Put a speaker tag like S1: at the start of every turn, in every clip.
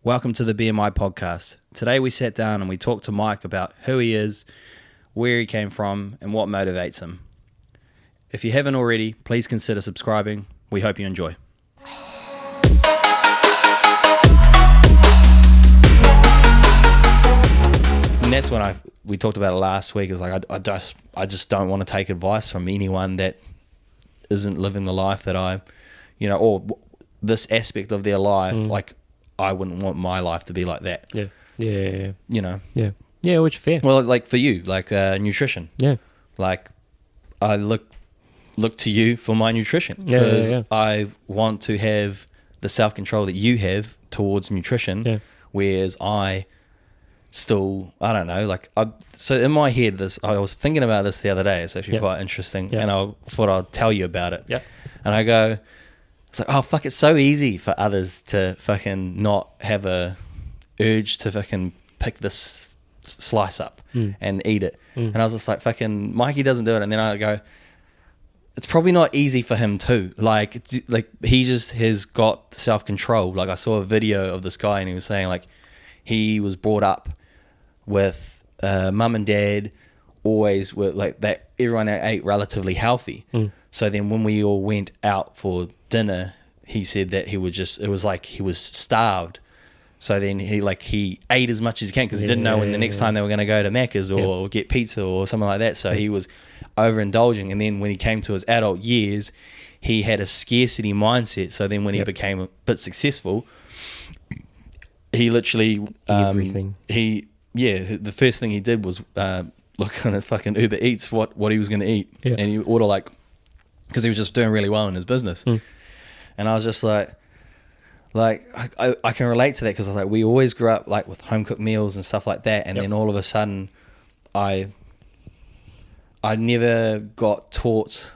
S1: Welcome to the BMI Podcast. Today we sat down and we talked to Mike about who he is, where he came from, and what motivates him. If you haven't already, please consider subscribing. We hope you enjoy. And that's when we talked about it last week. It's like I just don't want to take advice from anyone that isn't living the life that I, or this aspect of their life. Like, I wouldn't want my life to be like that.
S2: Yeah. Which is fair.
S1: Well, like for you, like nutrition.
S2: Yeah.
S1: Like, I look to you for my nutrition because I want to have the self-control that you have towards nutrition, whereas I still, I don't know, like, so in my head, I was thinking about this the other day. It's actually quite interesting, and I thought I'd tell you about it.
S2: Yeah.
S1: And I go, it's like, oh, fuck, it's so easy for others to fucking not have a urge to fucking pick this slice up and eat it. And I was just like, fucking, Mikey doesn't do it. And then I go, it's probably not easy for him too. Like he just has got self-control. Like, I saw a video of this guy and he was saying, like, he was brought up with mum and dad always were like that. Everyone ate relatively healthy. So then when we all went out for dinner, he said that it was like he was starved. So then he ate as much as he can because he didn't know when the next time they were going to go to Macca's or get pizza or something like that. So he was overindulging. And then when he came to his adult years, he had a scarcity mindset. So then when he became a bit successful, he literally
S2: everything.
S1: The first thing he did was look on a fucking Uber Eats what he was going to eat, and he order because he was just doing really well in his business. And I was just like I can relate to that because I was like, we always grew up like with home cooked meals and stuff like that, and then all of a sudden I never got taught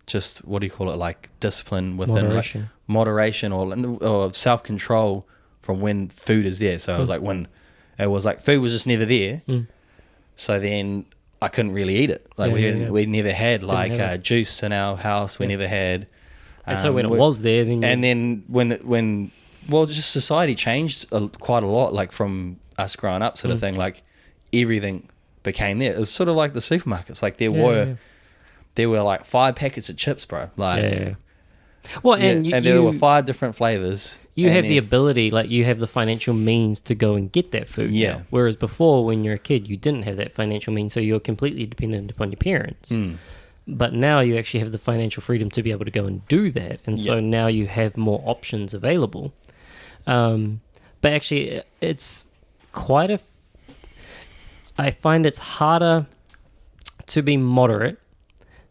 S1: just what do you call it, like discipline within moderation or self-control from when food is there. So it was like when it was like food was just never there, so then I couldn't really eat it. Like we never had like juice in our house. We never had.
S2: And so when it was there, then
S1: when just society changed quite a lot. Like from us growing up, sort of thing. Like everything became there. It was sort of like the supermarkets. Like there were like 5 packets of chips, bro. Like
S2: well, and
S1: there were 5 different flavors.
S2: You have the ability, like you have the financial means to go and get that food.
S1: Yeah.
S2: Now. Whereas before, when you're a kid, you didn't have that financial means, so you're completely dependent upon your parents. But now you actually have the financial freedom to be able to go and do that, and so now you have more options available. But actually, it's quite I find it's harder to be moderate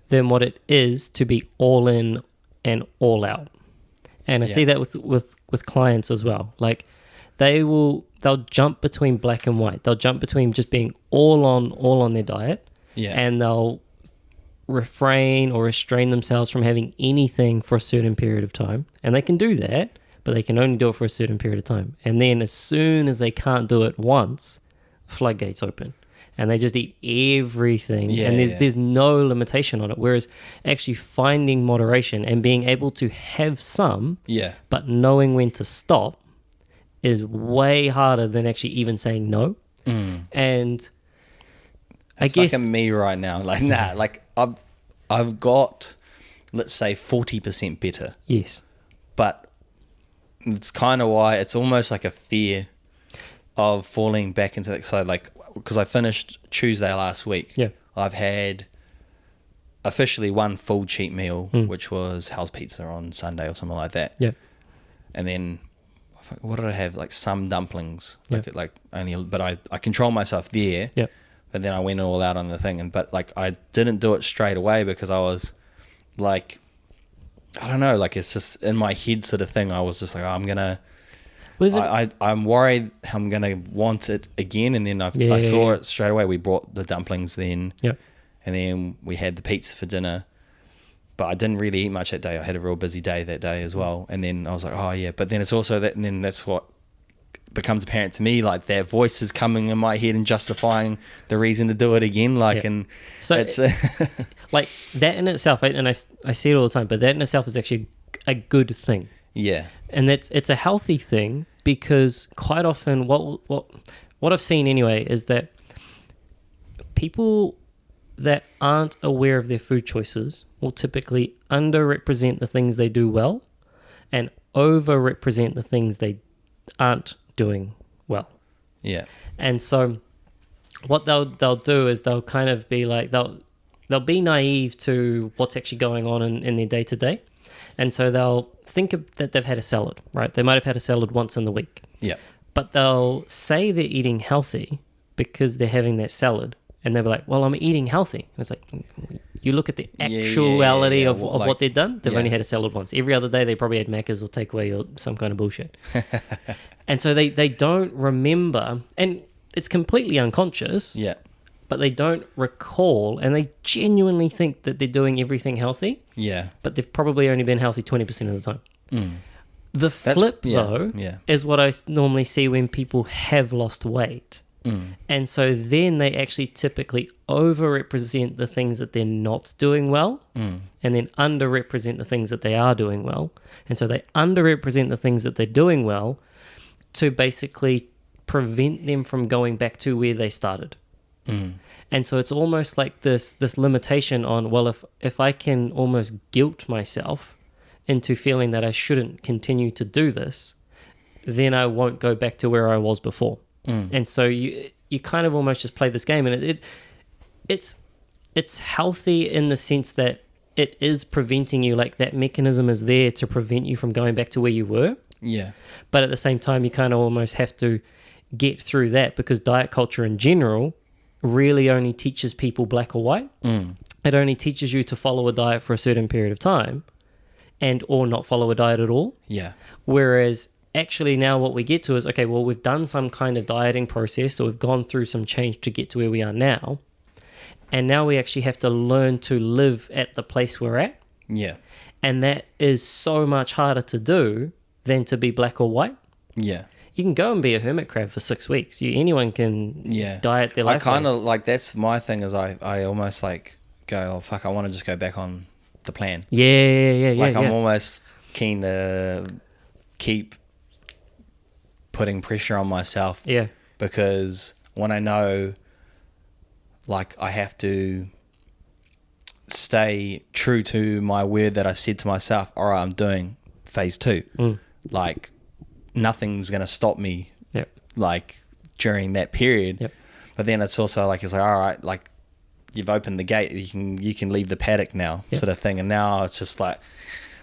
S2: than what it is to be all in and all out. And I see that with clients as well. Like they'll jump between black and white. They'll jump between just being all on their diet, and they'll refrain or restrain themselves from having anything for a certain period of time. And they can do that, but they can only do it for a certain period of time. And then as soon as they can't do it once, floodgates open. And they just eat everything, and there's no limitation on it. Whereas actually finding moderation and being able to have some, but knowing when to stop is way harder than actually even saying no. And I guess
S1: fucking me right now. Like like I've got, let's say, 40% better.
S2: Yes,
S1: but it's kind of why it's almost like a fear of falling back into that. So like, because I finished Tuesday last week, I've had officially one full cheat meal, which was house pizza on Sunday or something like that. And then what did I have? Like some dumplings, like only, but I control myself there. But then I went all out on the thing, but like I didn't do it straight away because I was like, I don't know, like it's just in my head sort of thing. I was just like, I'm worried I'm going to want it again. And then I saw it straight away. We brought the dumplings then. And then we had the pizza for dinner. But I didn't really eat much that day. I had a real busy day that day as well. And then I was like, oh, yeah. But then it's also that, and then that's what becomes apparent to me, like that voice is coming in my head and justifying the reason to do it again. Like, and
S2: so
S1: it's
S2: like that in itself, and I see it all the time, but that in itself is actually a good thing.
S1: Yeah.
S2: And it's a healthy thing, because quite often what I've seen anyway is that people that aren't aware of their food choices will typically underrepresent the things they do well and overrepresent the things they aren't doing well.
S1: Yeah.
S2: And so what they'll do is they'll kind of be like, they'll be naive to what's actually going on in their day-to-day. And so they'll think that they've had a salad, right? They might have had a salad once in the week.
S1: Yeah.
S2: But they'll say they're eating healthy because they're having that salad. And they'll be like, well, I'm eating healthy. And it's like, you look at the actuality of what they've done. They've only had a salad once. Every other day, they probably had Macca's or takeaway or some kind of bullshit. And so they don't remember, and it's completely unconscious.
S1: Yeah.
S2: But they don't recall, and they genuinely think that they're doing everything healthy.
S1: Yeah.
S2: But they've probably only been healthy 20% of the time. The flip, though, is what I normally see when people have lost weight. And so then they actually typically overrepresent the things that they're not doing well, and then underrepresent the things that they are doing well. And so they underrepresent the things that they're doing well to basically prevent them from going back to where they started. And so it's almost like this limitation on, well, if I can almost guilt myself into feeling that I shouldn't continue to do this, then I won't go back to where I was before. And so you kind of almost just play this game, and it's healthy in the sense that it is preventing you, like that mechanism is there to prevent you from going back to where you were.
S1: Yeah.
S2: But at the same time, you kind of almost have to get through that, because diet culture in general really only teaches people black or white. It only teaches you to follow a diet for a certain period of time and or not follow a diet at all.
S1: Yeah.
S2: Whereas actually now what we get to is, okay, well, we've done some kind of dieting process, or we've gone through some change to get to where we are now. And now we actually have to learn to live at the place we're at.
S1: Yeah.
S2: And that is so much harder to do than to be black or white.
S1: Yeah.
S2: You can go and be a hermit crab for 6 weeks. Anyone can diet their life.
S1: I kind of like, that's my thing, is I almost like go, oh fuck, I want to just go back on the plan.
S2: Yeah.
S1: I'm almost keen to keep putting pressure on myself.
S2: Yeah.
S1: Because when I know, like, I have to stay true to my word that I said to myself, all right, I'm doing phase 2. Like, nothing's going to stop me, like, during that period. But then it's also like, it's like, all right, like, you've opened the gate, you can leave the paddock now, sort of thing. And now it's just like,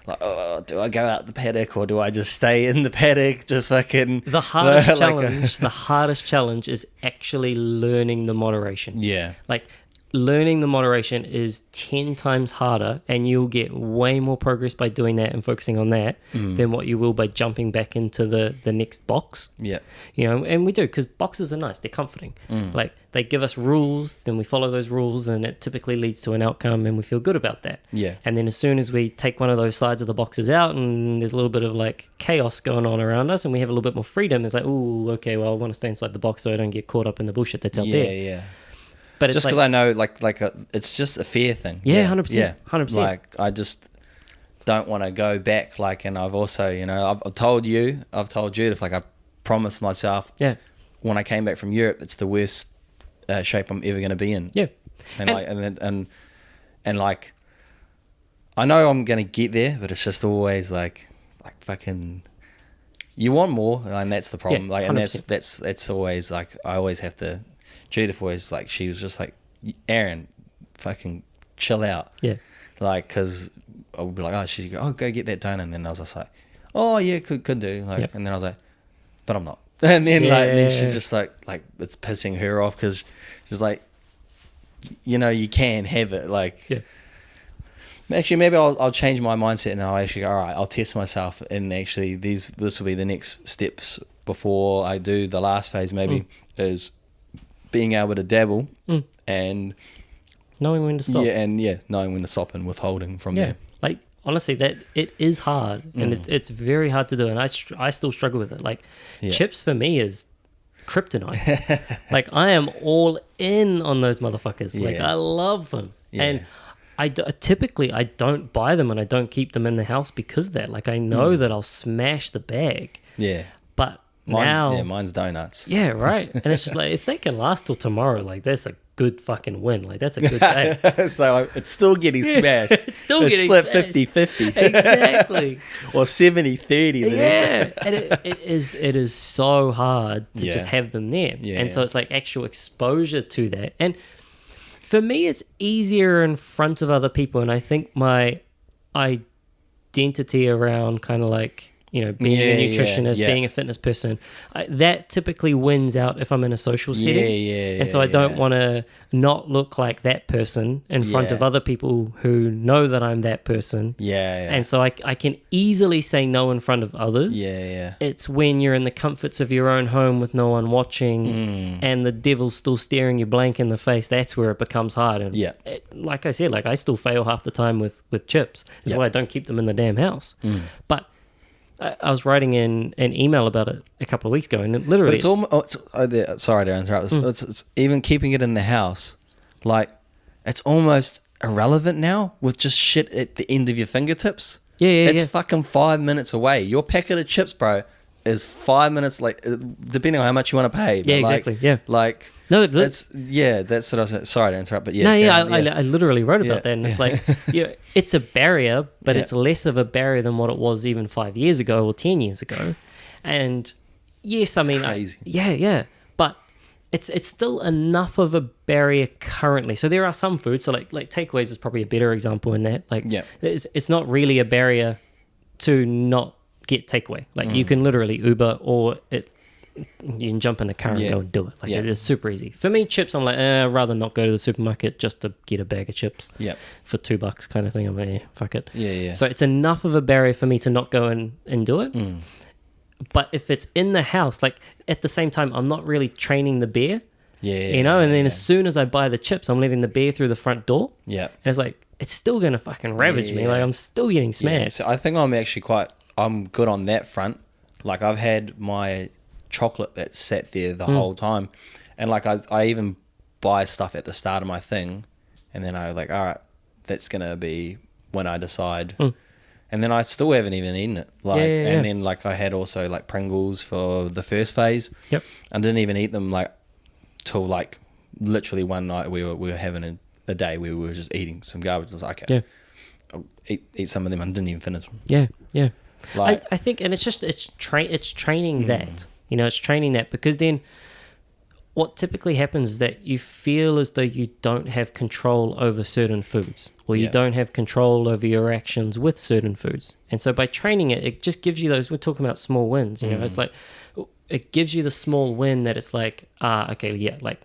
S1: oh, do I go out the paddock, or do I just stay in the paddock? Just fucking
S2: the hardest challenge. The hardest challenge is actually learning the moderation.
S1: Yeah,
S2: like learning the moderation is 10 times harder, and you'll get way more progress by doing that and focusing on that than what you will by jumping back into the next box.
S1: Yeah.
S2: You know, and we do, because boxes are nice. They're comforting. Like, they give us rules, then we follow those rules, and it typically leads to an outcome, and we feel good about that.
S1: Yeah.
S2: And then as soon as we take one of those sides of the boxes out, and there's a little bit of like chaos going on around us, and we have a little bit more freedom, it's like, oh, okay, well, I want to stay inside the box so I don't get caught up in the bullshit that's out there.
S1: Yeah.
S2: But it's
S1: just because
S2: like,
S1: I know, it's just a fear thing.
S2: 100%.
S1: Yeah,
S2: 100%.
S1: Like, I just don't want to go back. Like, and I've also, you know, I've told Judith, like, I promised myself. Yeah. When I came back from Europe, it's the worst shape I'm ever going to be in. Yeah. And like, I know I'm going to get there, but it's just always like fucking, you want more, and that's the problem. Like, and that's always like, I always have to. Judith always, like, she was just like, Aaron, fucking chill out. Yeah. Like, because I would be like, oh, she'd go, go get that done. And then I was just like, oh, yeah, could do. Like, and then I was like, but I'm not. And then, then she's just like, it's pissing her off, because she's like, you know, you can have it. Like, actually, maybe I'll change my mindset, and I'll actually go, all right, I'll test myself. And actually, this will be the next steps before I do the last phase, maybe, is being able to dabble and
S2: knowing when to stop.
S1: Knowing when to stop and withholding from there.
S2: Like, honestly, that it is hard, and it's very hard to do, and I still struggle with it. Like, chips for me is kryptonite. Like, I am all in on those motherfuckers. Like, I love them. And typically I don't buy them and I don't keep them in the house because of that. Like I know that I'll smash the bag.
S1: Yeah.
S2: But
S1: mine's donuts.
S2: Yeah, right. And it's just like, if they can last till tomorrow, like that's a good fucking win. Like that's a good day.
S1: So it's still getting smashed.
S2: It's still getting
S1: split
S2: smashed.
S1: 50-50.
S2: Exactly.
S1: Or 70-30.
S2: Yeah. And it is so hard to
S1: Yeah.
S2: just have them there.
S1: Yeah,
S2: and so it's like actual exposure to that. And for me, it's easier in front of other people. And I think my identity around kind of like, you know, being a nutritionist, being a fitness person, that typically wins out if I'm in a social setting. And so I don't want to not look like that person in front of other people who know that I'm that person. And so I can easily say no in front of others. It's when you're in the comforts of your own home with no one watching and the devil's still staring you blank in the face, that's where it becomes hard. And like I said, like I still fail half the time with chips. That's why I don't keep them in the damn house. But I was writing an email about it a couple of weeks ago, and it literally...
S1: sorry to interrupt. It's even keeping it in the house, like, it's almost irrelevant now with just shit at the end of your fingertips. It's fucking 5 minutes away. Your packet of chips, bro, is 5 minutes, like, depending on how much you want to pay. But
S2: exactly,
S1: Like...
S2: No,
S1: that's what I was saying. Sorry to interrupt, but
S2: I literally wrote about that, and it's like, it's a barrier, but it's less of a barrier than what it was even 5 years ago or 10 years ago. And yes, I mean,
S1: crazy.
S2: But it's still enough of a barrier currently. So there are some foods, so like takeaways is probably a better example in that. Like, it's not really a barrier to not get takeaway. Like you can literally Uber or you can jump in the car and go and do it. Like it is super easy. For me, chips, I'm like, I'd rather not go to the supermarket just to get a bag of chips for $2 kind of thing. I'm like, fuck it. So it's enough of a barrier for me to not go and do it. But if it's in the house, like at the same time, I'm not really training the bear. You know, and then as soon as I buy the chips, I'm letting the bear through the front door. And it's like, it's still going to fucking ravage me. Like I'm still getting smashed.
S1: So I think I'm actually I'm good on that front. Like I've had my chocolate that sat there the whole time, and like I even buy stuff at the start of my thing, and then I like, all right, that's gonna be when I decide, and then I still haven't even eaten it. Like and then like I had also like Pringles for the first phase. I didn't even eat them like till like literally one night we were having a day where we were just eating some garbage. I was like, okay, I'll eat some of them. I didn't even finish them. Like,
S2: I think, and it's training that. You know, it's training that, because then what typically happens is that you feel as though you don't have control over certain foods, or you don't have control over your actions with certain foods. And so by training it, it just gives you those, we're talking about small wins, you know, it's like, it gives you the small win that it's like, like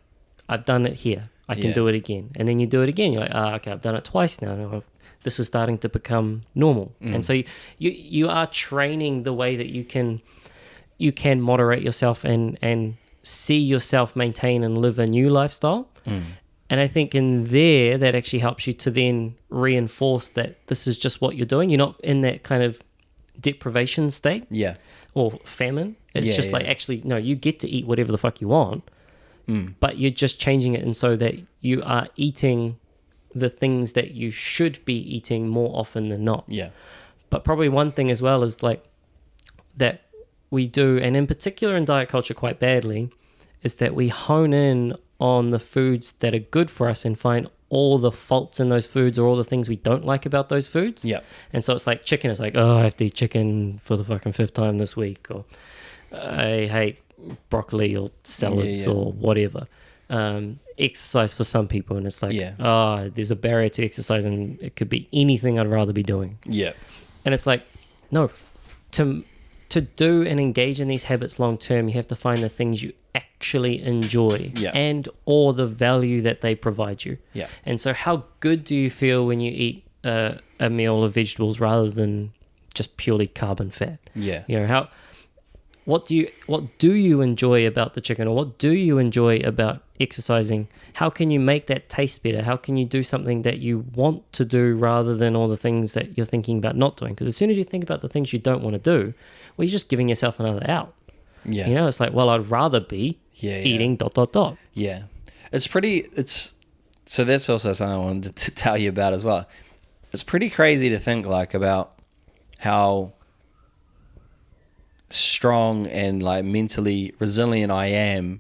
S2: I've done it here, I can do it again. And then you do it again, you're like, okay, I've done it twice now. This is starting to become normal. And so you are training the way that you can moderate yourself and see yourself maintain and live a new lifestyle. And I think in there, that actually helps you to then reinforce that this is just what you're doing. You're not in that kind of deprivation state or famine. It's just like, actually, no, you get to eat whatever the fuck you want, but you're just changing it. And so that you are eating the things that you should be eating more often than not. But probably one thing as well is like that we do, and in particular in diet culture quite badly, is that we hone in on the foods that are good for us and find all the faults in those foods or all the things we don't like about those foods. And so it's like chicken. It's like, I have to eat chicken for the fucking 5th time this week, or I hate broccoli or salads or whatever. Exercise for some people, and it's like, there's a barrier to exercise, and it could be anything I'd rather be doing. And it's like, no, to do and engage in these habits long term, you have to find the things you actually enjoy and or the value that they provide you. And so how good do you feel when you eat a meal of vegetables rather than just purely carb and fat? You know, what do you enjoy about the chicken, or what do you enjoy about exercising? How can you make that taste better? How can you do something that you want to do rather than all the things that you're thinking about not doing? Because as soon as you think about the things you don't want to do, well, you're just giving yourself another out. You know, it's like, well, I'd rather be eating ...
S1: It's So that's also something I wanted to tell you about as well. It's pretty crazy to think like about how strong and like mentally resilient I am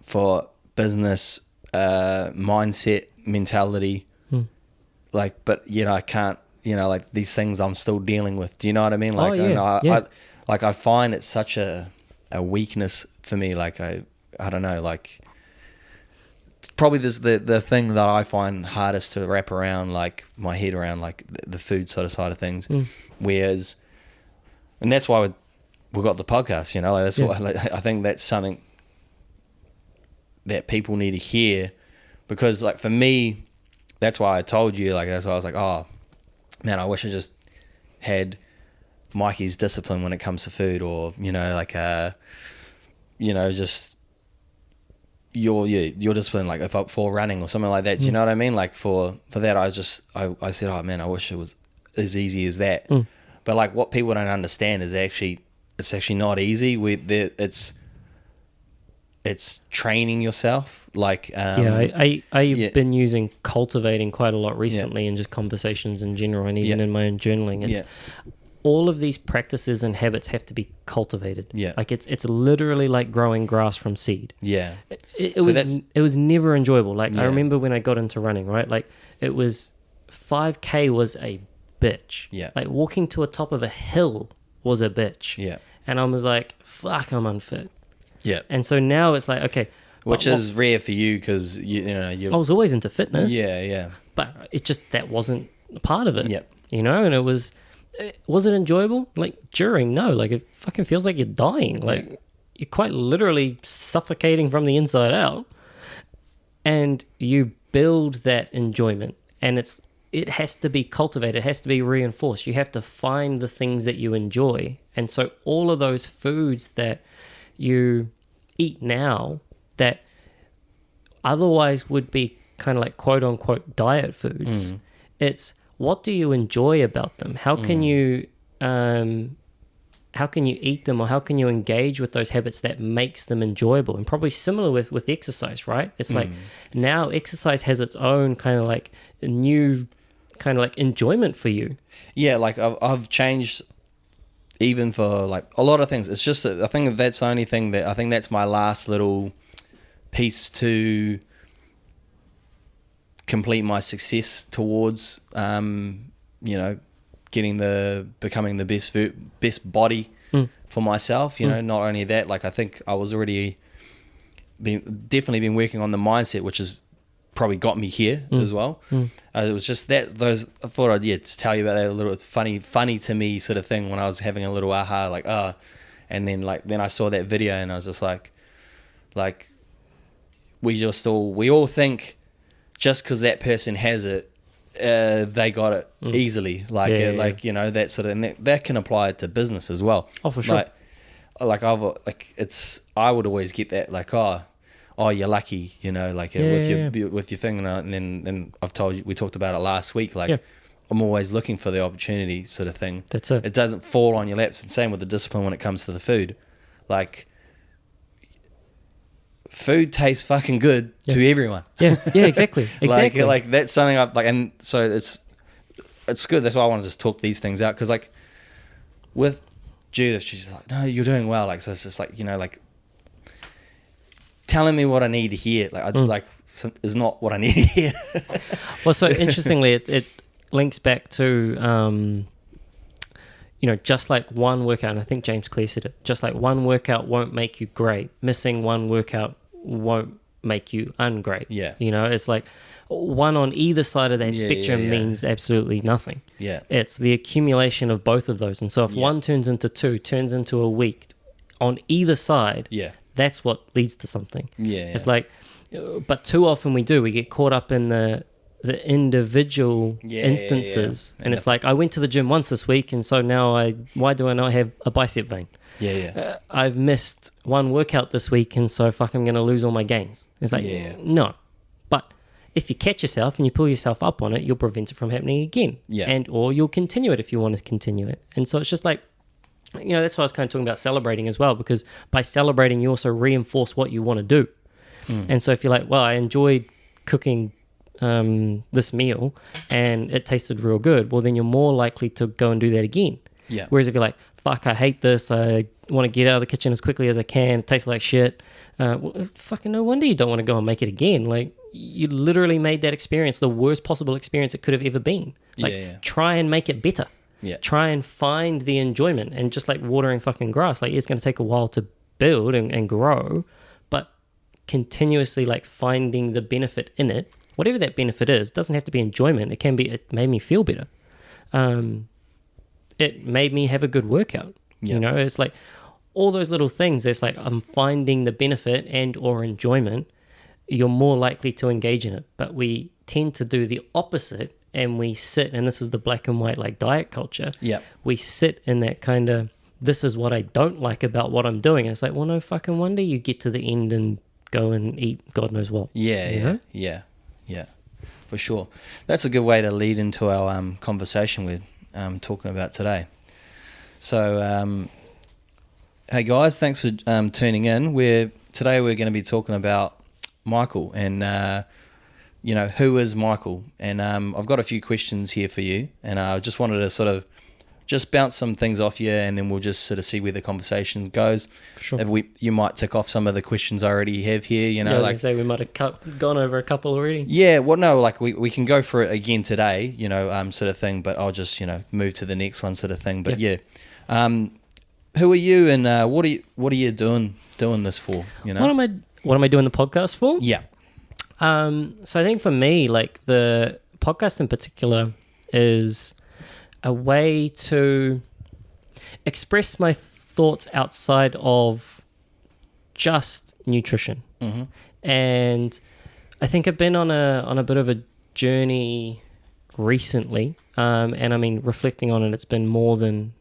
S1: for business, mindset, mentality. Like, but I can't, like these things I'm still dealing with. Do you know what I mean? Like, I find it such a weakness for me. Like, I don't know, like probably this the thing that I find hardest to wrap around, like my head around, like the food sort of side of things. Whereas, and that's why we got the podcast, like that's why, like, I think that's something that people need to hear, because like for me, that's why I told you, like that's why I was like, oh man, I wish I just had Mikey's discipline when it comes to food, or like just your discipline, like if for running or something like that. Do you know what I mean? Like for that, I said, oh man, I wish it was as easy as that. But like what people don't understand is it's actually not easy. It's training yourself. Like I've been using cultivating quite a lot recently, in just conversations in general, and even in my own journaling. It's all of these practices and habits have to be cultivated. Like it's literally like growing grass from seed. It was never enjoyable. Like I remember when I got into running, right? Like it was 5K was a bitch. Like walking to a top of a hill was a bitch. And I was like, fuck, I'm unfit. And so now it's like, okay, which is rare for you, because I
S2: was always into fitness.
S1: But
S2: it just, that wasn't a part of it. And it was it enjoyable? Like during, no, like it fucking feels like you're dying. Like you're quite literally suffocating from the inside out, and you build that enjoyment, and it has to be cultivated. It has to be reinforced. You have to find the things that you enjoy. And so all of those foods that you eat now that otherwise would be kind of like quote unquote diet foods, it's what do you enjoy about them? How can you eat them, or how can you engage with those habits that makes them enjoyable? And probably similar with exercise, right? It's like now exercise has its own kind of like new kind of like enjoyment for you.
S1: Like I've changed even for like a lot of things. It's just I think that's the only thing that I think that's my last little piece to complete my success towards becoming the best body for myself. Not only that, like I think I was already definitely been working on the mindset, which has probably got me here as well. It was just I thought I'd tell you about that, a little funny to me sort of thing, when I was having a little aha, like and then I saw that video, and I was just like we all think just because that person has it, they got it easily, that sort of, and that can apply to business as well.
S2: Oh, for sure.
S1: I would always get that, like, oh, you're lucky, with your thing, and then I've told you, we talked about it last week, like I'm always looking for the opportunity, sort of thing.
S2: That's it.
S1: It doesn't fall on your laps. And same with the discipline when it comes to the food. Like, food tastes fucking good to everyone.
S2: Exactly.
S1: like that's something I like, and so it's good. That's why I want to just talk these things out, because like with Judith, she's like, no, you're doing well. Like, so it's just like, like telling me what I need to hear. Like is not what I need to hear.
S2: Well, so interestingly, it links back to just like one workout, and I think James Clear said it, just like one workout won't make you great, missing one workout won't make you ungreat. It's like one on either side of that spectrum means absolutely nothing. It's the accumulation of both of those. And so if one turns into two, turns into a week on either side, that's what leads to something. It's like, but too often we get caught up in the individual instances, and it's like, I went to the gym once this week, and so now why do I not have a bicep vein? I've missed one workout this week, and so I'm going to lose all my gains. It's like, no. But if you catch yourself and you pull yourself up on it, you'll prevent it from happening again. And or you'll continue it if you want to continue it. And so it's just like, that's why I was kind of talking about celebrating as well, because by celebrating, you also reinforce what you want to do. And so if you're like, well, I enjoyed cooking this meal and it tasted real good, well, then you're more likely to go and do that again.
S1: Yeah.
S2: Whereas if you're like, fuck, I hate this, I want to get out of the kitchen as quickly as I can, it tastes like shit, well, fucking no wonder you don't want to go and make it again. Like, you literally made that experience the worst possible experience it could have ever been. Like, try and make it better.
S1: Yeah.
S2: Try and find the enjoyment. And just like watering fucking grass, like, it's going to take a while to build and grow, but continuously like finding the benefit in it, whatever that benefit is, doesn't have to be enjoyment. It can be, it made me feel better. It made me have a good workout.
S1: Yeah.
S2: You know, it's like all those little things. It's like I'm finding the benefit and or enjoyment. You're more likely to engage in it. But we tend to do the opposite, and we sit, and this is the black and white like diet culture.
S1: Yeah.
S2: We sit in that kind of, this is what I don't like about what I'm doing. And it's like, well, no fucking wonder you get to the end and go and eat God knows what.
S1: Yeah, yeah, for sure. That's a good way to lead into our conversation we're talking about today. So, hey guys, thanks for tuning in. Today we're going to be talking about Michael and, you know, who is Michael? And I've got a few questions here for you, and I just wanted to sort of just bounce some things off you, and then we'll just sort of see where the conversation goes.
S2: Sure.
S1: If you might tick off some of the questions I already have here, you know,
S2: yeah,
S1: like
S2: say we might have gone over a couple already.
S1: Yeah, well, no, like we can go for it again today, you know, sort of thing. But I'll just, you know, move to the next one, sort of thing. But yeah, who are you, and what are you doing this for? You know,
S2: what am I doing the podcast for?
S1: Yeah.
S2: So I think for me, like the podcast in particular is a way to express my thoughts outside of just nutrition.
S1: Mm-hmm.
S2: And I think I've been on a bit of a journey recently. And I mean, reflecting on it, it's been more than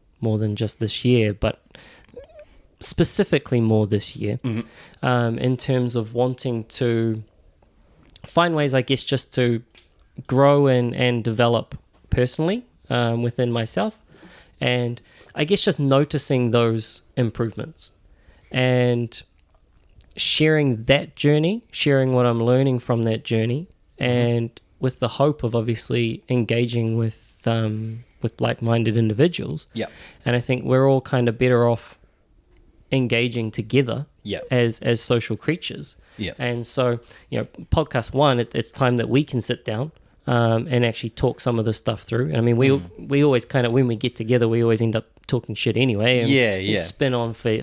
S2: just this year, but specifically more this year, in terms of wanting to find ways, I guess, just to grow and develop personally within myself, and I guess just noticing those improvements and sharing that journey, sharing what I'm learning from that journey, and with the hope of obviously engaging with like-minded individuals.
S1: Yeah.
S2: And I think we're all kind of better off engaging together as social creatures.
S1: Yeah.
S2: And so, you know, podcast one, it's time that we can sit down and actually talk some of this stuff through. And I mean, we always kind of, when we get together, we always end up talking shit anyway. And
S1: we
S2: spin on for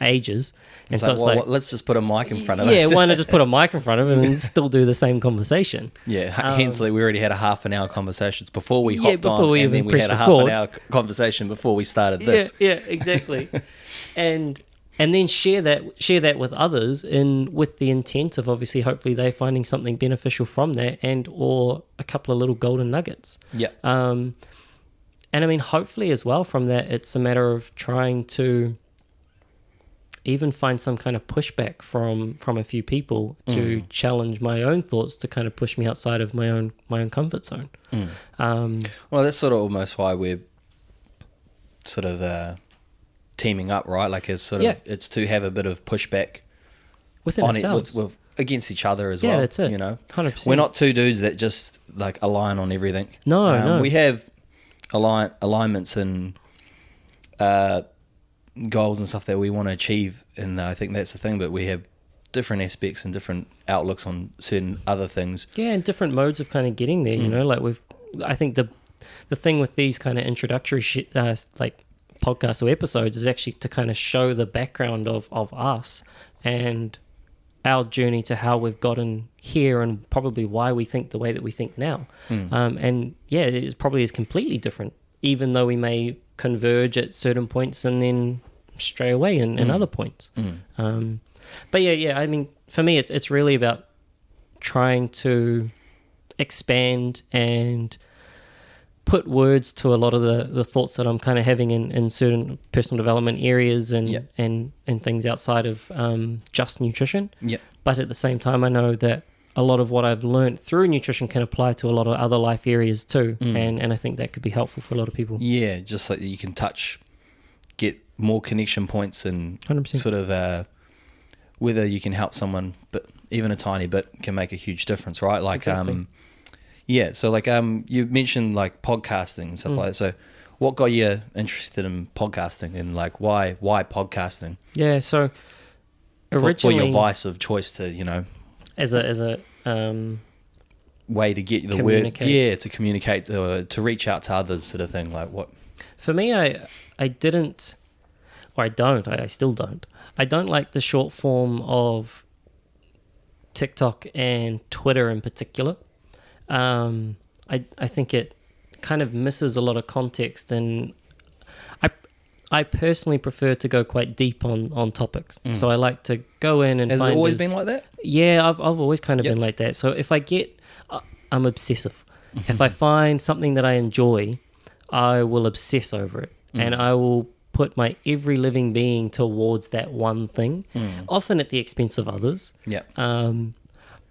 S2: ages. And
S1: it's
S2: so
S1: like,
S2: it's
S1: well,
S2: like,
S1: let's just put a mic in front of us.
S2: Yeah, why not just put a mic in front of it and still do the same conversation?
S1: Yeah, Hensley, we already had a half an hour conversations before we hopped
S2: before
S1: on,
S2: we
S1: and then
S2: even
S1: we had a
S2: pressed
S1: half an
S2: record.
S1: hour conversation before we started this.
S2: Yeah, exactly. and then share that with others, with the intent of obviously hopefully they finding something beneficial from that, and or a couple of little golden nuggets.
S1: Yeah.
S2: And I mean, hopefully as well from that, it's a matter of trying to even find some kind of pushback from a few people to challenge my own thoughts, to kind of push me outside of my own comfort zone.
S1: Well, that's sort of almost why we're sort of teaming up, right? Like it's sort of, it's to have a bit of pushback
S2: within
S1: on
S2: ourselves.
S1: With against each other as well.
S2: Yeah, that's it.
S1: You know,
S2: 100%.
S1: We're not two dudes that just like align on everything.
S2: No.
S1: We have alignments and goals and stuff that we want to achieve, and I think that's the thing. But we have different aspects and different outlooks on certain other things.
S2: Yeah, and different modes of kind of getting there. You know, like I think the thing with these kind of introductory like podcasts or episodes is actually to kind of show the background of us and our journey to how we've gotten here, and probably why we think the way that we think now. And yeah, it probably is completely different, even though we may converge at certain points and then stray away in other points. But yeah, I mean, for me, it's really about trying to expand and put words to a lot of the thoughts that I'm kind of having in certain personal development areas and things outside of just nutrition.
S1: Yeah.
S2: But at the same time, I know that a lot of what I've learned through nutrition can apply to a lot of other life areas too. And I think that could be helpful for a lot of people.
S1: Yeah, just like you can get more connection points and
S2: 100%.
S1: sort of whether you can help someone, but even a tiny bit can make a huge difference, right? Like,
S2: Exactly.
S1: yeah. So like, you mentioned like podcasting and stuff like that. So what got you interested in podcasting, and like why podcasting?
S2: Yeah, so
S1: For
S2: originally
S1: your vice of choice to, you know,
S2: as a
S1: way to get the word,
S2: Communicate.
S1: to communicate, to reach out to others, sort of thing. Like what?
S2: for me, I didn't, or I don't, I still don't. I don't like the short form of TikTok and Twitter in particular. I think it kind of misses a lot of context, and I personally prefer to go quite deep on topics. So I like to go in and
S1: Has
S2: find...
S1: it always been like that?
S2: Yeah, I've always kind of
S1: Yep.
S2: been like that. So if I get... I'm obsessive. If I find something that I enjoy, I will obsess over it. And I will put my every living being towards that one thing, often at the expense of others.
S1: Yeah.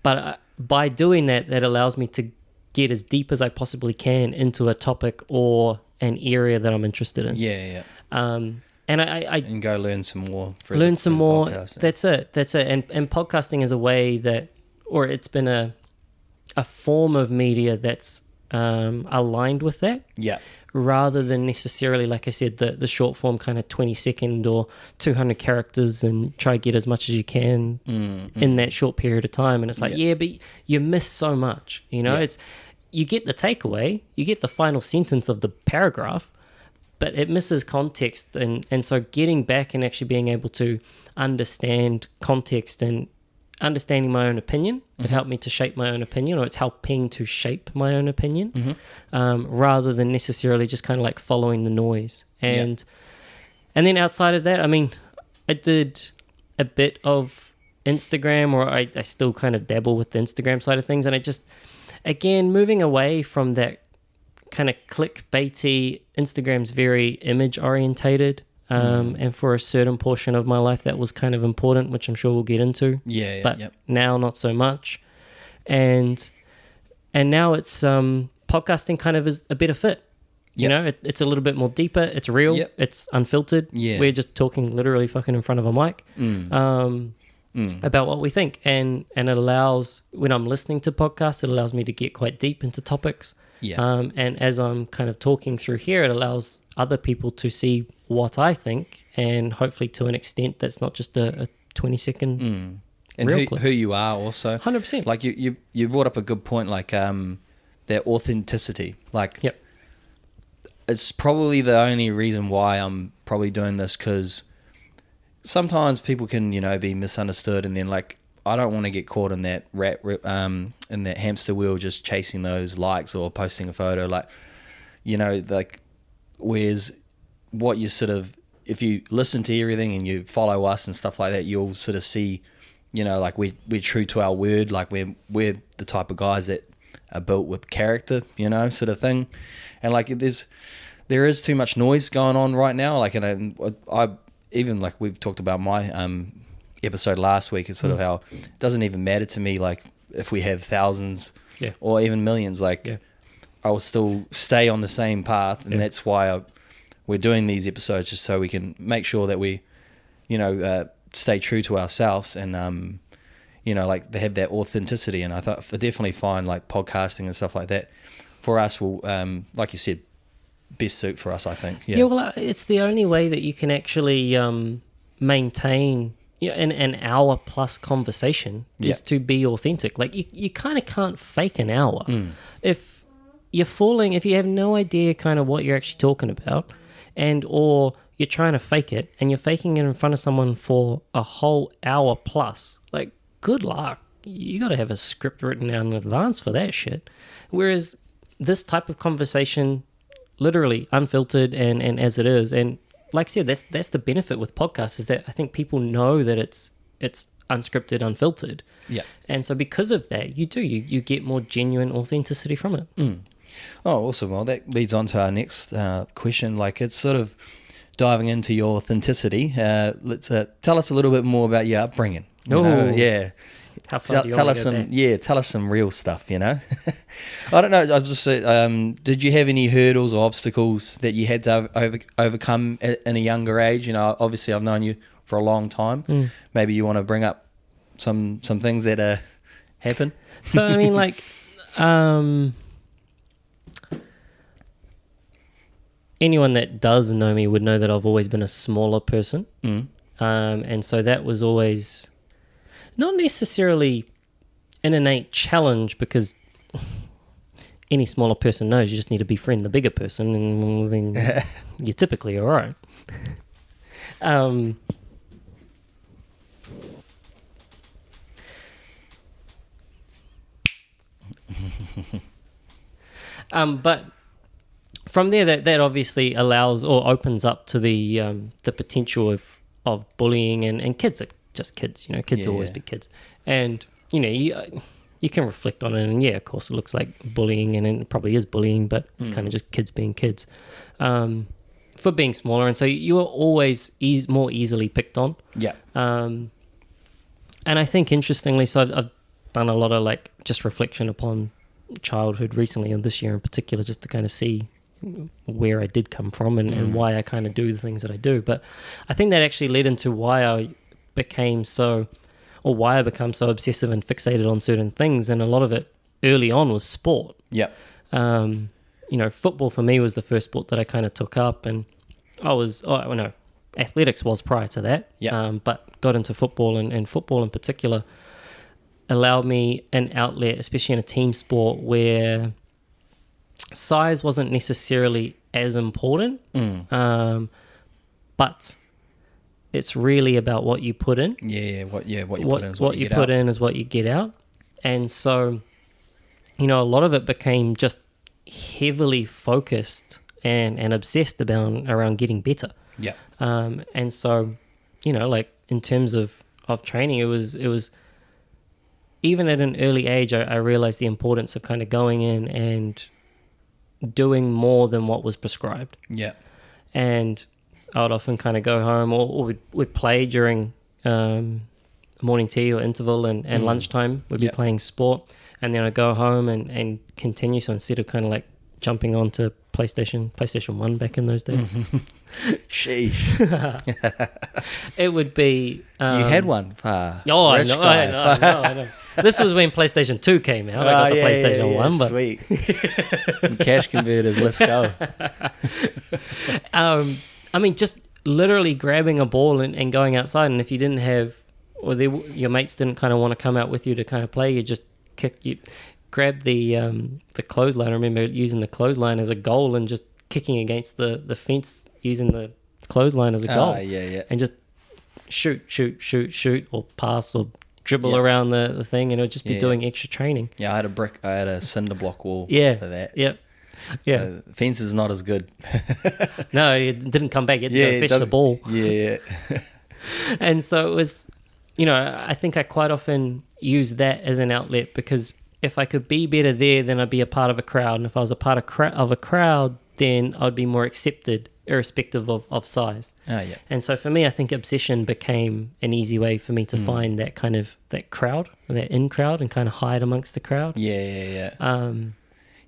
S2: But by doing that, that allows me to get as deep as I possibly can into a topic or an area that I'm interested in.
S1: Yeah.
S2: And I
S1: And go learn some more.
S2: learn some more.
S1: Podcasting.
S2: That's it. And podcasting is a way that, or it's been a form of media that's aligned with that.
S1: Yeah.
S2: Rather than necessarily, like I said, the short form kind of 20-second or 200 characters and try to get as much as you can in that short period of time. And it's like, but you miss so much, you know.
S1: Yeah.
S2: You get the takeaway, you get the final sentence of the paragraph, but it misses context. And so getting back and actually being able to understand context and understanding my own opinion, it helped me to shape my own opinion, or it's helping to shape my own opinion, rather than necessarily just kind of like following the noise. And then outside of that, I mean, I did a bit of Instagram, or I still kind of dabble with the Instagram side of things, and I just, again, moving away from that kind of clickbaity. Instagram's very image orientated. And for a certain portion of my life, that was kind of important, which I'm sure we'll get into. But now not so much. And now it's podcasting kind of is a better fit. You know, it's a little bit more deeper. It's real. It's unfiltered. We're just talking literally fucking in front of a mic about what we think. And it allows, when I'm listening to podcasts, it allows me to get quite deep into topics. And as I'm kind of talking through here, it allows other people to see what I think, and hopefully to an extent that's not just a 20-second
S1: and
S2: real clip.
S1: who you are also.
S2: 100%.
S1: Like you brought up a good point, like that authenticity. Like it's probably the only reason why I'm probably doing this, because sometimes people can, you know, be misunderstood, and then like I don't want to get caught in that in that hamster wheel, just chasing those likes or posting a photo, like, you know, like, whereas what you sort of, if you listen to everything and you follow us and stuff like that, you'll sort of see, you know, like we're true to our word, like we're the type of guys that are built with character, you know, sort of thing. And like there is too much noise going on right now, like, and I even, like we've talked about my episode last week, is sort of how it doesn't even matter to me, like if we have thousands or even millions, like I will still stay on the same path, and that's why we're doing these episodes, just so we can make sure that we, you know, stay true to ourselves, and you know, like they have that authenticity. And I definitely find like podcasting and stuff like that for us will, like you said, best suit for us, I think.
S2: Well, it's the only way that you can actually maintain, you know, an hour plus conversation is to be authentic. Like you kind of can't fake an hour. If you have no idea kind of what you're actually talking about, and or you're trying to fake it, and you're faking it in front of someone for a whole hour plus, like, good luck. You got to have a script written down in advance for that shit. Whereas this type of conversation, literally unfiltered and as it is, and like I said, that's the benefit with podcasts, is that I think people know that it's unscripted, unfiltered. And so because of that, you get more genuine authenticity from it.
S1: Oh, awesome. Well, that leads on to our next question. Like, it's sort of diving into your authenticity. Let's tell us a little bit more about your upbringing. You know?
S2: How far do you
S1: tell
S2: want
S1: us
S2: to go
S1: some.
S2: back?
S1: Tell us some real stuff. You know, I don't know. I was just did you have any hurdles or obstacles that you had to overcome in a younger age? You know, obviously I've known you for a long time. Maybe you want to bring up some things that happen?
S2: So I mean, like, anyone that does know me would know that I've always been a smaller person, and so that was always not necessarily an innate challenge, because any smaller person knows you just need to befriend the bigger person, and then you're typically all right. But from there, that obviously allows or opens up to the potential of bullying, and kids are just kids. Kids will always be kids, and you can reflect on it, and of course it looks like bullying, and it probably is bullying, but it's kind of just kids being kids for being smaller, and so you are always more easily picked on. Yeah. And I think interestingly, so I've done a lot of like just reflection upon childhood recently, and this year in particular, just to kind of see where I did come from and why I kind of do the things that I do. But I think that actually led into why I became so obsessive and fixated on certain things, and a lot of it early on was sport. Yeah. Football for me was the first sport that I kind of took up, and athletics was prior to that. Yeah. But got into football, and football in particular allowed me an outlet, especially in a team sport where size wasn't necessarily as important, but it's really about what you put in.
S1: What you put in is what you get out.
S2: What you put in is what you get out. And so, a lot of it became just heavily focused and obsessed around getting better. Yeah. And so, like in terms of training, it was even at an early age, I realized the importance of kind of going in and doing more than what was prescribed. Yeah. And I would often kind of go home, or we'd play during morning tea or interval and lunchtime. We'd be playing sport, and then I'd go home and continue. So instead of kind of like jumping onto PlayStation 1 back in those days.
S1: Sheesh.
S2: It would be...
S1: you had one.
S2: I know. This was when PlayStation 2 came out. I got the PlayStation 1. But...
S1: Sweet. Cash converters, let's go.
S2: I mean, just literally grabbing a ball and going outside, and if you didn't have... or your mates didn't kind of want to come out with you to kind of play, you just grab the clothesline. I remember using the clothesline as a goal and just kicking against the fence using the clothesline as a goal. And just shoot or pass or dribble around the thing, and it would just be doing extra training.
S1: Yeah, I had a cinder block wall for that.
S2: Yeah.
S1: So fence is not as good.
S2: No, it didn't come back. You had to go fish the ball.
S1: Yeah.
S2: And so it was, I think I quite often use that as an outlet, because if I could be better there, then I'd be a part of a crowd. And if I was a part of a crowd, then I'd be more accepted, irrespective of size. Oh, yeah. And so for me, I think obsession became an easy way for me to find that kind of, that crowd, that in crowd, and kind of hide amongst the crowd.
S1: Yeah.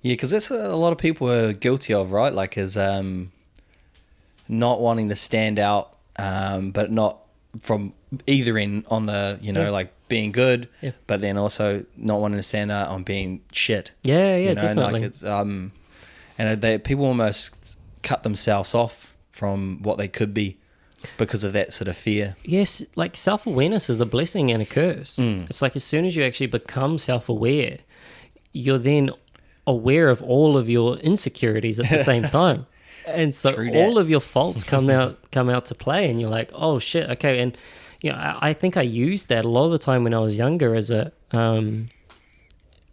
S1: Because that's what a lot of people are guilty of, right? Like, is not wanting to stand out, but not from either end on the, like being good, but then also not wanting to stand out on being shit.
S2: Yeah, definitely.
S1: Like it's and people almost cut themselves off from what they could be because of that sort of fear.
S2: Yes, like self-awareness is a blessing and a curse. It's like as soon as you actually become self-aware, you're then aware of all of your insecurities at the same time. And so all of your faults come out to play, and you're like, oh shit, okay. And I think I used that a lot of the time when I was younger as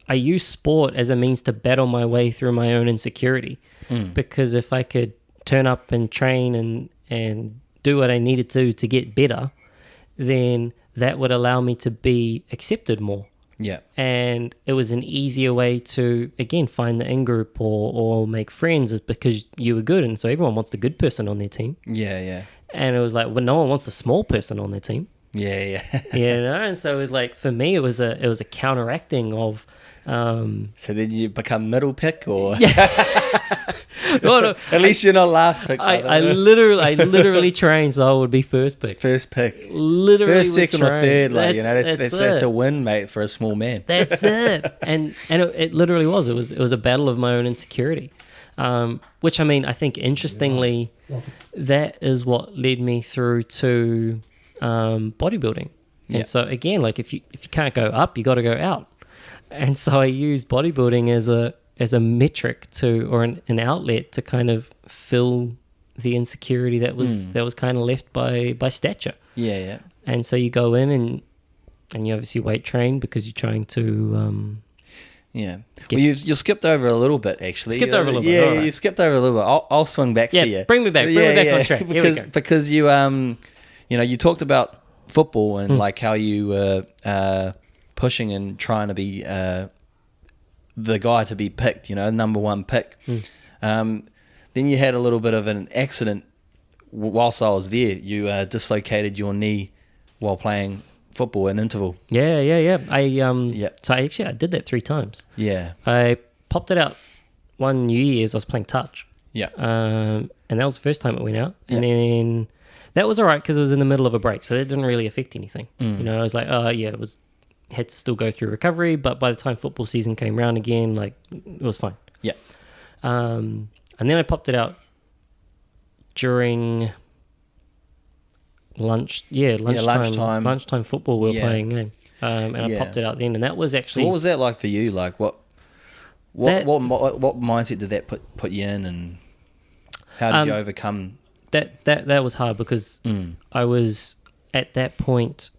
S2: I used sport as a means to battle my way through my own insecurity. Because if I could turn up and train and do what I needed to get better, then that would allow me to be accepted more. Yeah. And it was an easier way to, again, find the in-group or make friends, is because you were good. And so everyone wants the good person on their team.
S1: Yeah.
S2: And it was like, well, no one wants the small person on their team.
S1: Yeah.
S2: And so it was like, for me, it was a counteracting of.
S1: So then you become middle pick, or
S2: No,
S1: at least you're not last pick.
S2: I literally trained so I would be first pick.
S1: First pick,
S2: Literally,
S1: first, second, or third. Like that's a win, mate, for a small man.
S2: That's it. And it literally was. It was a battle of my own insecurity. Which, I mean, I think interestingly, that is what led me through to bodybuilding. And so again, like if you can't go up, you got to go out. And so I used bodybuilding as a metric or an outlet to kind of fill the insecurity that was kind of left by stature. Yeah. And so you go in and you obviously weight train because you're trying to.
S1: Well, you skipped over a little bit, actually.
S2: Skipped over a little bit.
S1: Yeah,
S2: right.
S1: You skipped over a little bit. I'll swing back for you.
S2: Bring me back. Bring me back on track.
S1: Because you you talked about football and like how you were pushing and trying to be the guy to be picked, number one pick. Then you had a little bit of an accident whilst I was there. You dislocated your knee while playing football in interval.
S2: Yeah. So I did that 3 times.
S1: Yeah.
S2: I popped it out one New Year's. I was playing touch.
S1: Yeah.
S2: And that was the first time it went out. And then that was all right because it was in the middle of a break, so that didn't really affect anything. I was like, had to still go through recovery, but by the time football season came around again, like, it was fine.
S1: Yeah.
S2: And then I popped it out during lunchtime football we were playing game. And I popped it out then, and that was actually.
S1: So what was that like for you? Like what mindset did that put you in, and how did you overcome?
S2: That was hard because I was at that point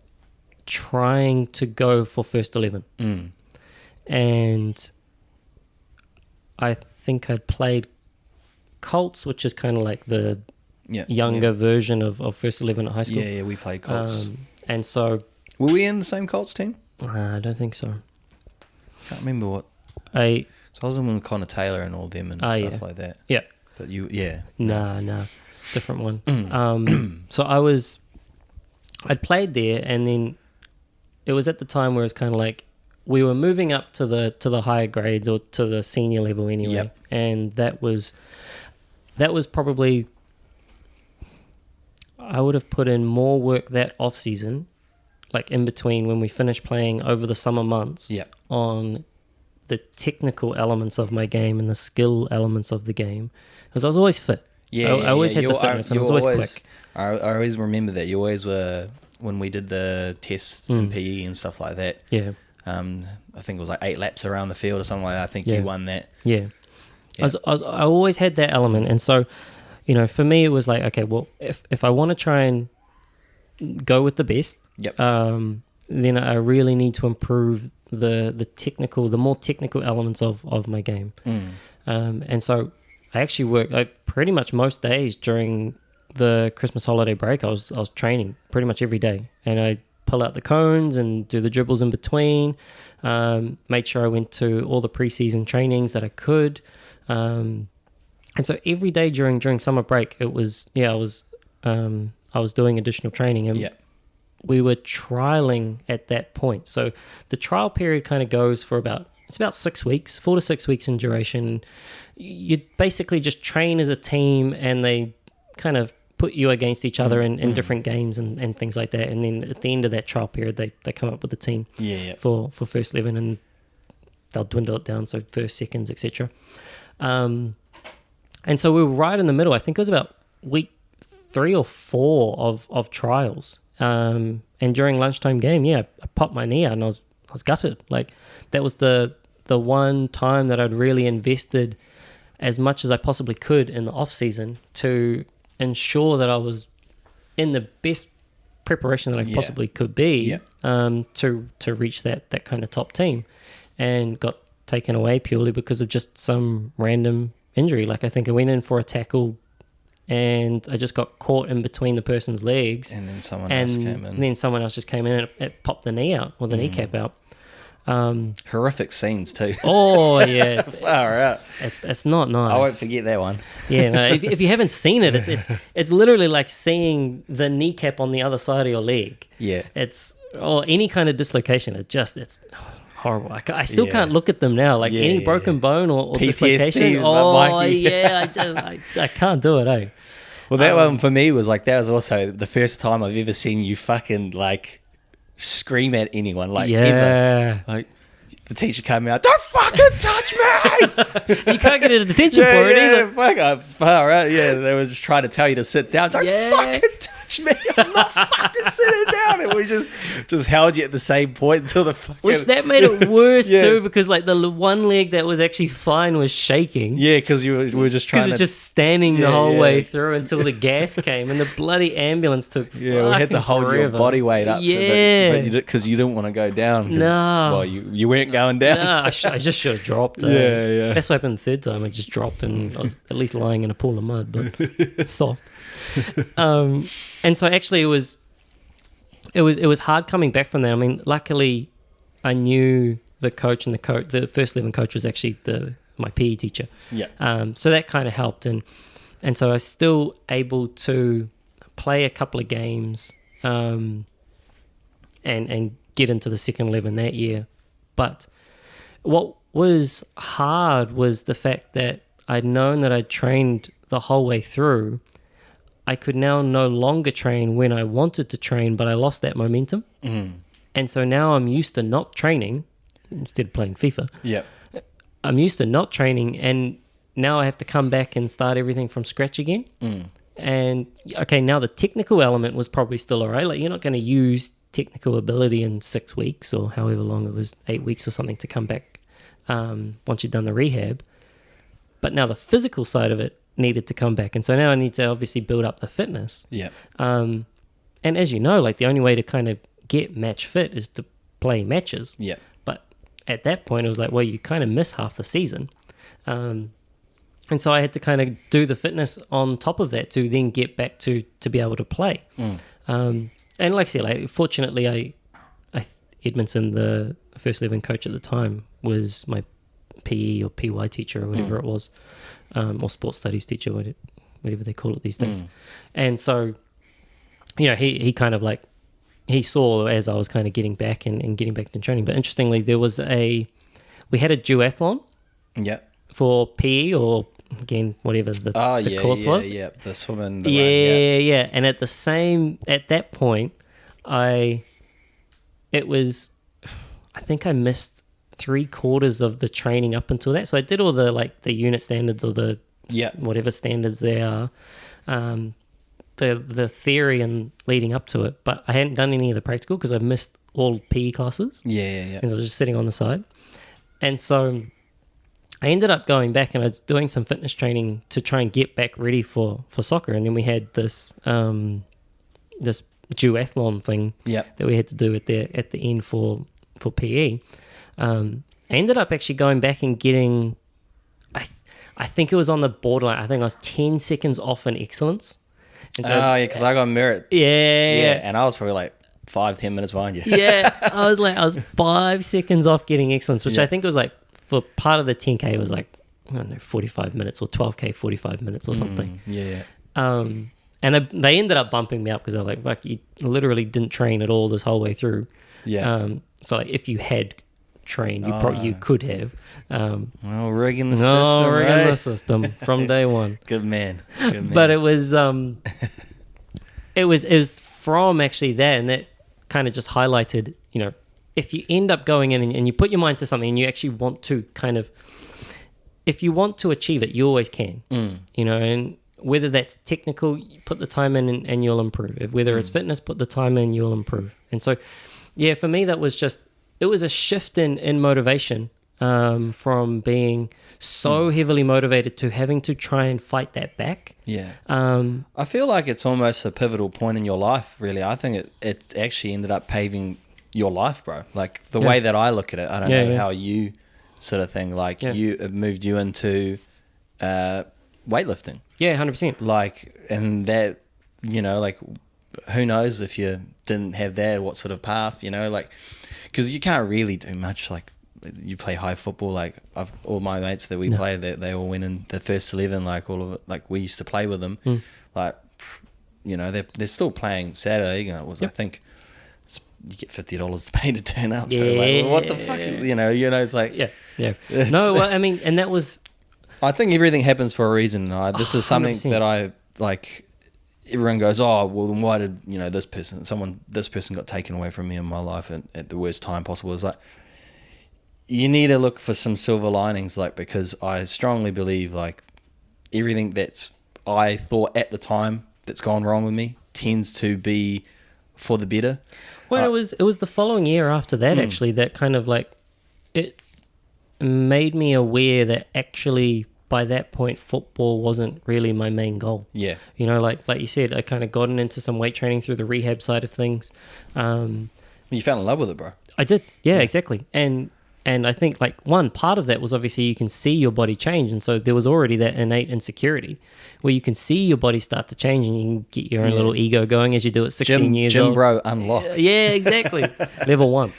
S2: trying to go for first 11, and I think I'd played Colts, which is kind of like the younger version of first 11 at high school.
S1: Yeah, we played Colts.
S2: And so,
S1: were we in the same Colts team?
S2: I don't think so.
S1: Can't remember what.
S2: So
S1: I was in with Connor Taylor and all them and stuff like that.
S2: Yeah.
S1: But you,
S2: Nah, different one. So I'd played there, and then it was at the time where it's kind of like we were moving up to the higher grades or to the senior level anyway, and that was probably, I would have put in more work that off season, like in between when we finished playing over the summer months, on the technical elements of my game and the skill elements of the game, because I was always fit. I always had the fitness, and I was always quick.
S1: I always remember that. You always were, when we did the tests in PE and stuff like that.
S2: Yeah.
S1: I think it was like 8 laps around the field or something like that. I think you won that.
S2: Yeah. I always had that element. And so, for me, it was like, okay, well, if I want to try and go with the best, then I really need to improve the more technical elements of my game. And so I actually worked pretty much most days during the Christmas holiday break. I was training pretty much every day, and I pull out the cones and do the dribbles in between. Made sure I went to all the preseason trainings that I could, and so every day during summer break, it was I was doing additional training, and we were trialing at that point. So the trial period kind of goes for about 6 weeks, 4 to 6 weeks in duration. You basically just train as a team, and they kind of put you against each other in different games and things like that. And then at the end of that trial period, they come up with a team for first 11, and they'll dwindle it down, so first, seconds, etc. And so we were right in the middle. I think it was about week 3 or 4 of trials. And during lunchtime game, I popped my knee out, and I was gutted. Like, that was the one time that I'd really invested as much as I possibly could in the off season to ensure that I was in the best preparation that I possibly could be to reach that kind of top team, and got taken away purely because of just some random injury. Like, I think I went in for a tackle and I just got caught in between the person's legs,
S1: and then someone else came in.
S2: And then someone else just came in and it popped the knee out, or the kneecap out.
S1: Horrific scenes too.
S2: Oh yeah,
S1: Far out.
S2: it's not nice.
S1: I won't forget that one.
S2: Yeah, no, if you haven't seen it, it's literally like seeing the kneecap on the other side of your leg.
S1: Yeah.
S2: Or any kind of dislocation. It's horrible. I still can't look at them now. Like any broken bone or
S1: PTSD,
S2: dislocation. Oh yeah, I can't do it. Eh?
S1: Well, that one for me was like, that was also the first time I've ever seen you fucking like scream at anyone, like ever. Like the teacher came out, don't fucking touch me.
S2: You can't get a detention for it either.
S1: Fuck, far out. Yeah, they were just trying to tell you to sit down. Don't fucking touch me. I'm not fucking sitting down. And we just held you at the same point until the fucking...
S2: Which that made it worse too, because like the one leg that was actually fine was shaking.
S1: Yeah, because we were just trying to...
S2: Because it was just standing the whole way through until the gas came, and the bloody ambulance took
S1: we had to hold your body weight up.
S2: Yeah.
S1: Because you didn't want to go down.
S2: No.
S1: Well, you weren't going down.
S2: No, I just should have dropped.
S1: Yeah.
S2: That's what happened the third time. I just dropped, and I was at least lying in a pool of mud, but soft. And so actually it was hard coming back from that. I mean, luckily I knew the coach, and the first 11 coach was actually my PE teacher.
S1: Yeah.
S2: So that kind of helped, and so I was still able to play a couple of games, and get into the second 11 that year. But what was hard was the fact that I'd known that I'd trained the whole way through. I could now no longer train when I wanted to train, but I lost that momentum.
S1: Mm.
S2: And so now I'm used to not training instead of playing FIFA.
S1: Yep.
S2: I'm used to not training, and now I have to come back and start everything from scratch again.
S1: Mm.
S2: And okay, now the technical element was probably still all right. Like, you're not going to use technical ability in 6 weeks or however long it was, 8 weeks or something, to come back once you've done the rehab. But now the physical side of it needed to come back, and so now I need to obviously build up the fitness.
S1: Yeah.
S2: And as you know, like, the only way to kind of get match fit is to play matches.
S1: Yeah.
S2: But at that point, it was like, well, you kind of miss half the season. And so I had to kind of do the fitness on top of that to then get back to be able to play.
S1: Mm.
S2: And like I said, like, fortunately, I Edmondson, the first 11 coach at the time, was my PE or PY teacher or whatever it was, or sports studies teacher, whatever they call it these days. And so, he kind of like, he saw as I was kind of getting back and getting back to training. But interestingly, we had a duathlon.
S1: Yeah.
S2: For PE, or again, whatever the course was.
S1: Yeah, the swimming.
S2: Yeah. And at that point, I think I missed 3/4 of the training up until that. So I did all the unit standards, or the whatever standards they are, the theory and leading up to it, but I hadn't done any of the practical because I missed all PE classes.
S1: Yeah.
S2: And so I was just sitting on the side, and so I ended up going back and I was doing some fitness training to try and get back ready for soccer. And then we had this this duathlon thing that we had to do at the end for PE. I ended up actually going back and getting, I think it was on the borderline. I think I was 10 seconds off in excellence. And so,
S1: because I got merit.
S2: Yeah.
S1: And I was probably like 5-10 minutes behind you.
S2: I was 5 seconds off getting excellence, which I think was like, for part of the 10K, it was like, I don't know, 45 minutes, or 12K, 45 minutes or something. And they ended up bumping me up because they were like, fuck, you literally didn't train at all this whole way through. So like, if you had trained, you could have.
S1: Rigging the system.
S2: Rigging the system from day one.
S1: Good man.
S2: But it was from actually that, and that kind of just highlighted, if you end up going in and you put your mind to something and you actually want to if you want to achieve it, you always can, and whether that's technical, you put the time in and you'll improve. Whether it's fitness, put the time in, you'll improve. And so, for me, that was it was a shift in motivation, from being so heavily motivated to having to try and fight that back.
S1: I feel like it's almost a pivotal point in your life, really. I think it actually ended up paving your life, bro. Like, the way that I look at it, I don't know how you sort of thing, like, it moved you into weightlifting.
S2: 100%.
S1: Like, and that, like, who knows if you didn't have that, what sort of path, like, because you can't really do much. Like you play high football. Like all my mates that we play, they all win in the first 11. Like all of it. Like we used to play with them. Like they're still playing Saturday. You know, it was I think. You get $50 to pay to turn up. So like, well, what the fuck? It's like
S2: No, well, I mean, and that was.
S1: I think everything happens for a reason. This is something
S2: 100%.
S1: that I like. Everyone goes, oh well, then why did this person got taken away from me in my life at the worst time possible? It's like you need to look for some silver linings, like because I strongly believe like everything that's I thought at the time that's gone wrong with me tends to be for the better.
S2: Well, it was the following year after that actually that kind of like it made me aware that actually by that point football wasn't really my main goal.
S1: Yeah.
S2: Like you said, I kind of gotten into some weight training through the rehab side of things.
S1: You fell in love with it, bro.
S2: I did. Yeah, exactly. And I think like one part of that was obviously you can see your body change, and so there was already that innate insecurity where you can see your body start to change and you can get your own little ego going as you do at 16 years old.
S1: Gym bro unlocked.
S2: Yeah, exactly. Level 1.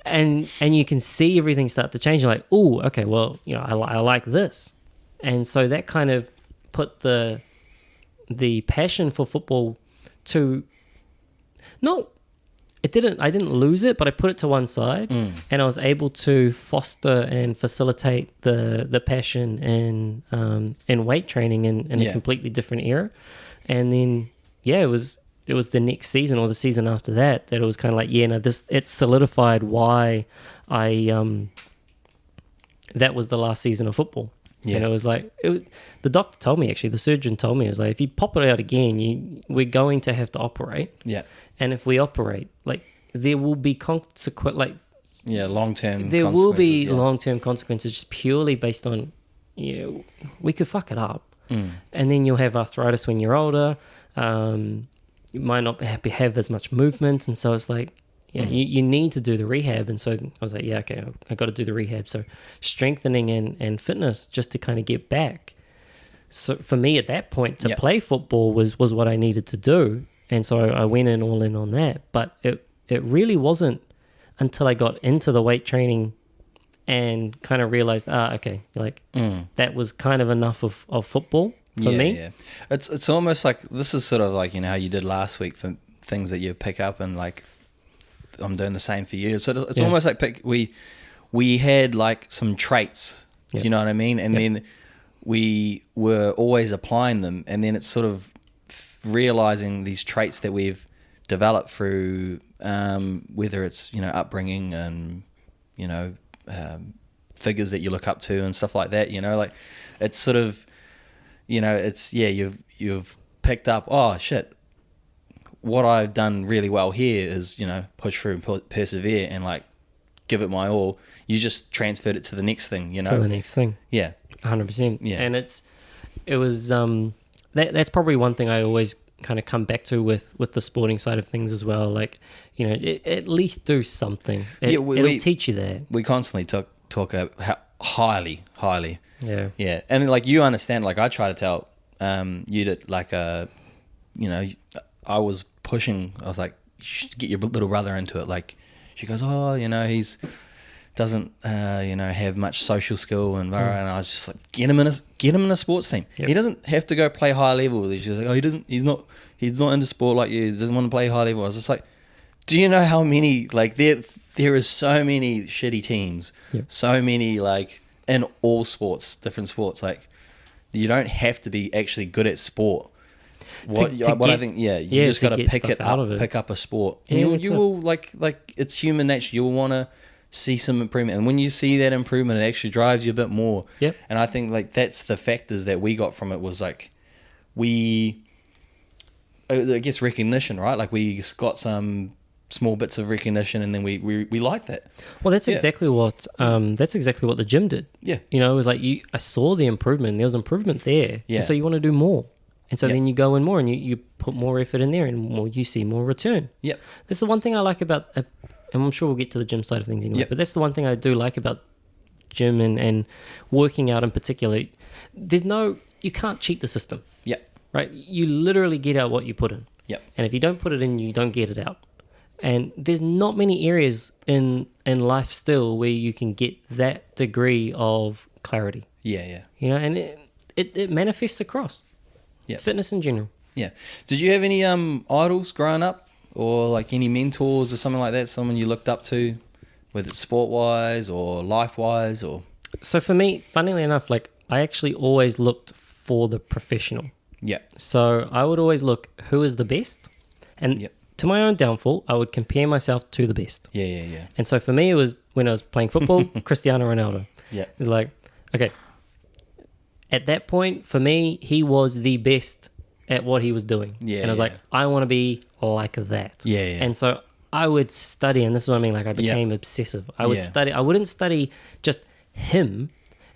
S2: And you can see everything start to change. You're like, oh, okay, well, I like this. And so that kind of put the passion for football to I didn't lose it, but I put it to one side and I was able to foster and facilitate the passion and weight training in a completely different era. And then, it was the next season or the season after that it was kind of like, it solidified why that was the last season of football. Yeah. And it was like, the doctor told me, actually, the surgeon told me, it was like, if you pop it out again, we're going to have to operate.
S1: Yeah.
S2: And if we operate, like, there will be
S1: long-term
S2: there will be long-term consequences just purely based on, we could fuck it up. And then you'll have arthritis when you're older. You might not have as much movement. And so it's like, you need to do the rehab. And so I was like, okay, I got to do the rehab. So strengthening and fitness just to kind of get back. So for me at that point to play football was what I needed to do. And so I went all in on that. But it really wasn't until I got into the weight training and kind of realized, that was kind of enough of football for me. Yeah.
S1: It's almost like, this is sort of like, how you did last week for things that you pick up, and like, I'm doing the same for you. So it's almost like we had like some traits, do you know what I mean? And then we were always applying them, and then it's sort of realizing these traits that we've developed through whether it's upbringing and figures that you look up to and stuff like that. Like it's sort of it's you've picked up, oh shit, what I've done really well here is, push through and persevere and like give it my all. You just transferred it to the next thing, To
S2: the next thing.
S1: Yeah.
S2: 100%. Yeah. And it was that's probably one thing I always kind of come back to with the sporting side of things as well. Like, at least do something. It'll teach you that.
S1: We constantly talk how highly.
S2: Yeah.
S1: Yeah. And like, you understand, like I try to tell you that like, I was pushing, I was like, you should get your little brother into it. Like, she goes, oh, he's doesn't have much social skill and I was just like, get him in a sports team. Yep. He doesn't have to go play high level. She's like, oh, he's not into sport like you, doesn't want to play high level. I was just like, do you know how many, like there is so many shitty teams, so many like in all sports, different sports, like you don't have to be actually good at sport. I think, you just got to pick up a sport. And you will like it's human nature. You will want to see some improvement, and when you see that improvement, it actually drives you a bit more.
S2: Yep.
S1: And I think like that's the factors that we got from it was like I guess recognition, right? Like we got some small bits of recognition, and then we like that.
S2: Well, that's exactly what the gym did.
S1: Yeah.
S2: It was like I saw the improvement. There was improvement there.
S1: Yeah.
S2: And so you want to do more. And so then you go in more and you put more effort in there, and more you see more return.
S1: Yep.
S2: That's the one thing I like about, and I'm sure we'll get to the gym side of things anyway, but that's the one thing I do like about gym and working out in particular. You can't cheat the system.
S1: Yep.
S2: Right? You literally get out what you put in.
S1: Yep.
S2: And if you don't put it in, you don't get it out. And there's not many areas in life still where you can get that degree of clarity.
S1: Yeah.
S2: You know, and it manifests across fitness in general.
S1: Yeah. Did you have any idols growing up, or like any mentors or something like that? Someone you looked up to, whether it's sport wise or life wise, or?
S2: So for me, funnily enough, like I actually always looked for the professional.
S1: Yeah.
S2: So I would always look who is the best, and to my own downfall, I would compare myself to the best.
S1: Yeah.
S2: And so for me, it was when I was playing football, Cristiano Ronaldo.
S1: Yeah.
S2: It's like, okay, at that point, for me, he was the best at what he was doing.
S1: Yeah.
S2: And I was like, I want to be like that.
S1: Yeah.
S2: And so I would study, and this is what I mean, like I became obsessive. I would study. I wouldn't study just him,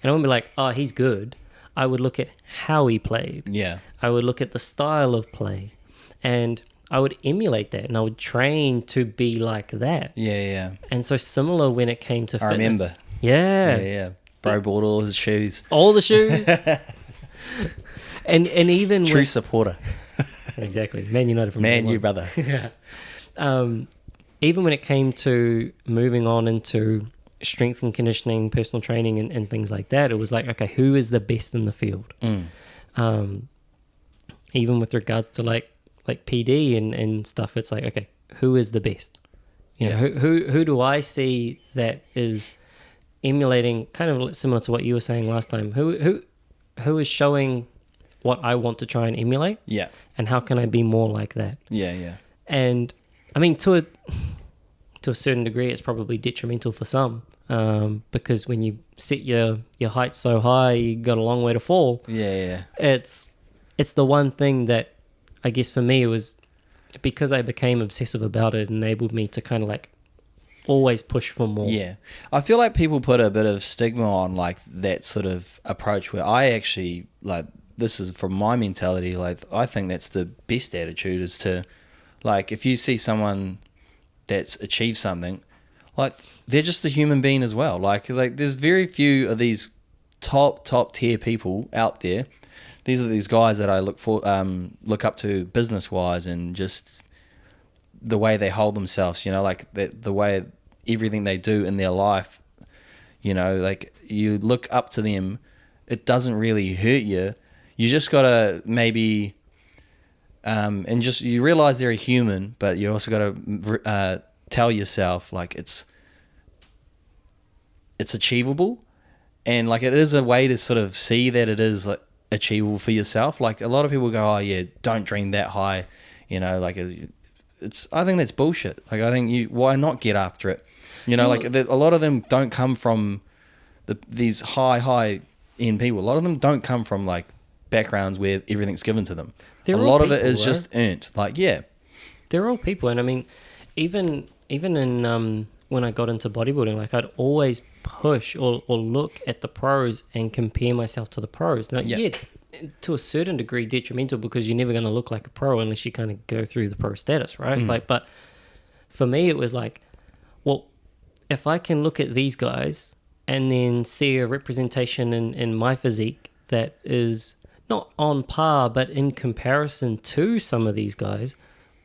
S2: and I wouldn't be like, oh, he's good. I would look at how he played.
S1: Yeah.
S2: I would look at the style of play, and I would emulate that, and I would train to be like that.
S1: Yeah.
S2: And so similar when it came to fitness.
S1: I remember.
S2: Yeah.
S1: Yeah. Bro bought all his shoes.
S2: All the shoes. and even
S1: True supporter.
S2: Exactly. Man United from
S1: Man, you brother.
S2: Yeah. Even when it came to moving on into strength and conditioning, personal training, and things like that, it was like, okay, who is the best in the field? Even with regards to like PD and stuff, it's like, okay, who is the best? You know, who do I see that is emulating, kind of similar to what you were saying last time? Who is showing what I want to try and emulate?
S1: Yeah.
S2: And how can I be more like that?
S1: Yeah.
S2: And I mean, to a certain degree, it's probably detrimental for some, because when you set your height so high, you got a long way to fall.
S1: Yeah.
S2: It's the one thing that I guess for me, it was because I became obsessive about it, enabled me to kind of like always push for more.
S1: Yeah. I feel like people put a bit of stigma on like that sort of approach, where I actually, like, this is from my mentality, like I think that's the best attitude, is to, like, if you see someone that's achieved something, like, they're just a human being as well. Like there's very few of these top tier people out there. These are these guys that I look up to business wise, and just the way they hold themselves, you know, like the way everything they do in their life, you know, like you look up to them. It doesn't really hurt you. You just gotta maybe, and just, you realize they're a human, but you also gotta tell yourself like it's achievable, and like it is a way to sort of see that it is like achievable for yourself. Like a lot of people go, oh yeah, don't dream that high, you know, like I think that's bullshit. Like I think why not get after it, you know? Like a lot of them don't come from these high end people. A lot of them don't come from like backgrounds where everything's given to them. A lot of it is just earned. Like, yeah,
S2: they're all people. And I mean, even in when I got into bodybuilding, like I'd always push or look at the pros and compare myself to the pros. Now, to a certain degree detrimental, because you're never going to look like a pro unless you kind of go through the pro status, right? Like, but for me, it was like, well, if I can look at these guys and then see a representation in my physique that is not on par, but in comparison to some of these guys,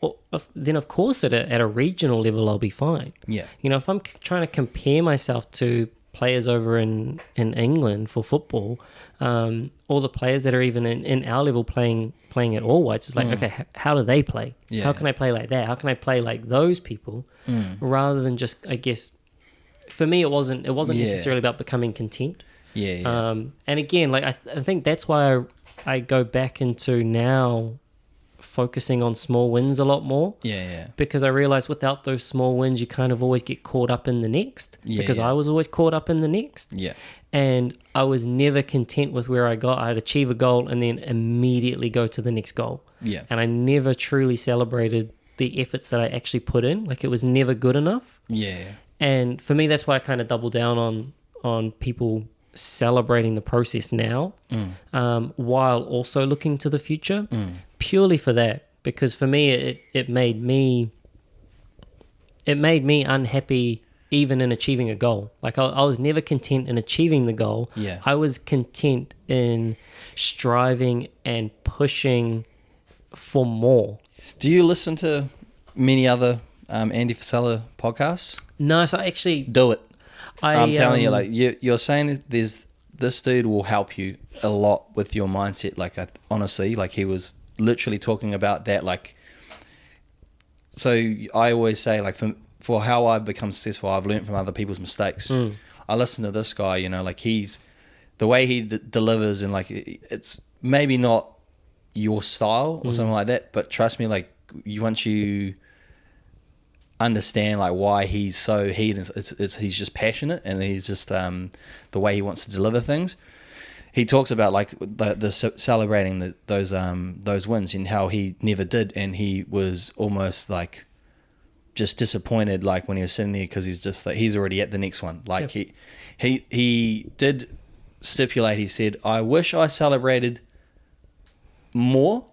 S2: well, then of course at a regional level, I'll be fine.
S1: Yeah.
S2: You know, if I'm trying to compare myself to players over in England for football, or the players that are even in our level playing at all whites, it's like, okay, how do they play?
S1: Yeah.
S2: How can I play like that? How can I play like those people, rather than just, I guess, for me, it wasn't necessarily about becoming content.
S1: Yeah.
S2: And again, like I think that's why I go back into now focusing on small wins a lot more.
S1: Yeah.
S2: Because I realized without those small wins, you kind of always get caught up in the next. Because I was always caught up in the next.
S1: Yeah.
S2: And I was never content with where I got. I'd achieve a goal and then immediately go to the next goal.
S1: Yeah.
S2: And I never truly celebrated the efforts that I actually put in. Like, it was never good enough.
S1: Yeah.
S2: And for me, that's why I kind of double down on people celebrating the process now, while also looking to the future, purely for that. Because for me, it made me unhappy even in achieving a goal. Like I was never content in achieving the goal.
S1: Yeah.
S2: I was content in striving and pushing for more.
S1: Do you listen to many other Andy Frisella podcast?
S2: No, so actually,
S1: Do it. I'm telling you, like you're saying that this dude will help you a lot with your mindset. Like honestly, like he was literally talking about that. Like, so I always say, like for how I've become successful, I've learned from other people's mistakes. I listen to this guy, you know, like the way he delivers, and like it's maybe not your style or something like that, but trust me, like once you understand like why he's so he's just passionate, and he's just the way he wants to deliver things. He talks about like the celebrating those wins, and how he never did, and he was almost like just disappointed, like when he was sitting there, because he's just like he's already at the next one. Like he did stipulate. He said, "I wish I celebrated more,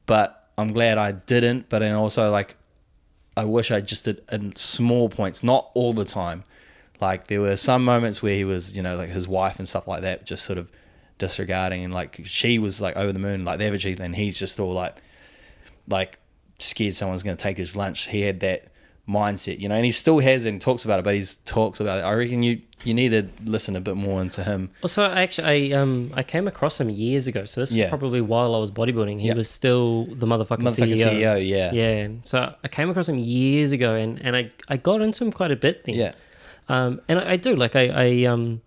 S1: but I'm glad I didn't. But then also like I wish I just did in small points, not all the time." Like there were some moments where he was, you know, like his wife and stuff like that, just sort of disregarding, and like she was like over the moon, like they have achieved, and he's just all like scared someone's going to take his lunch. He had that mindset, you know, and he still has it and talks about it, but he's talks about it. I reckon you need to listen a bit more into him.
S2: Also, actually, I came across him years ago, so this was probably while I was bodybuilding. He was still the motherfucking CEO. Yeah. So I came across him years ago, and I got into him quite a bit then.
S1: Yeah.
S2: And I do, like, I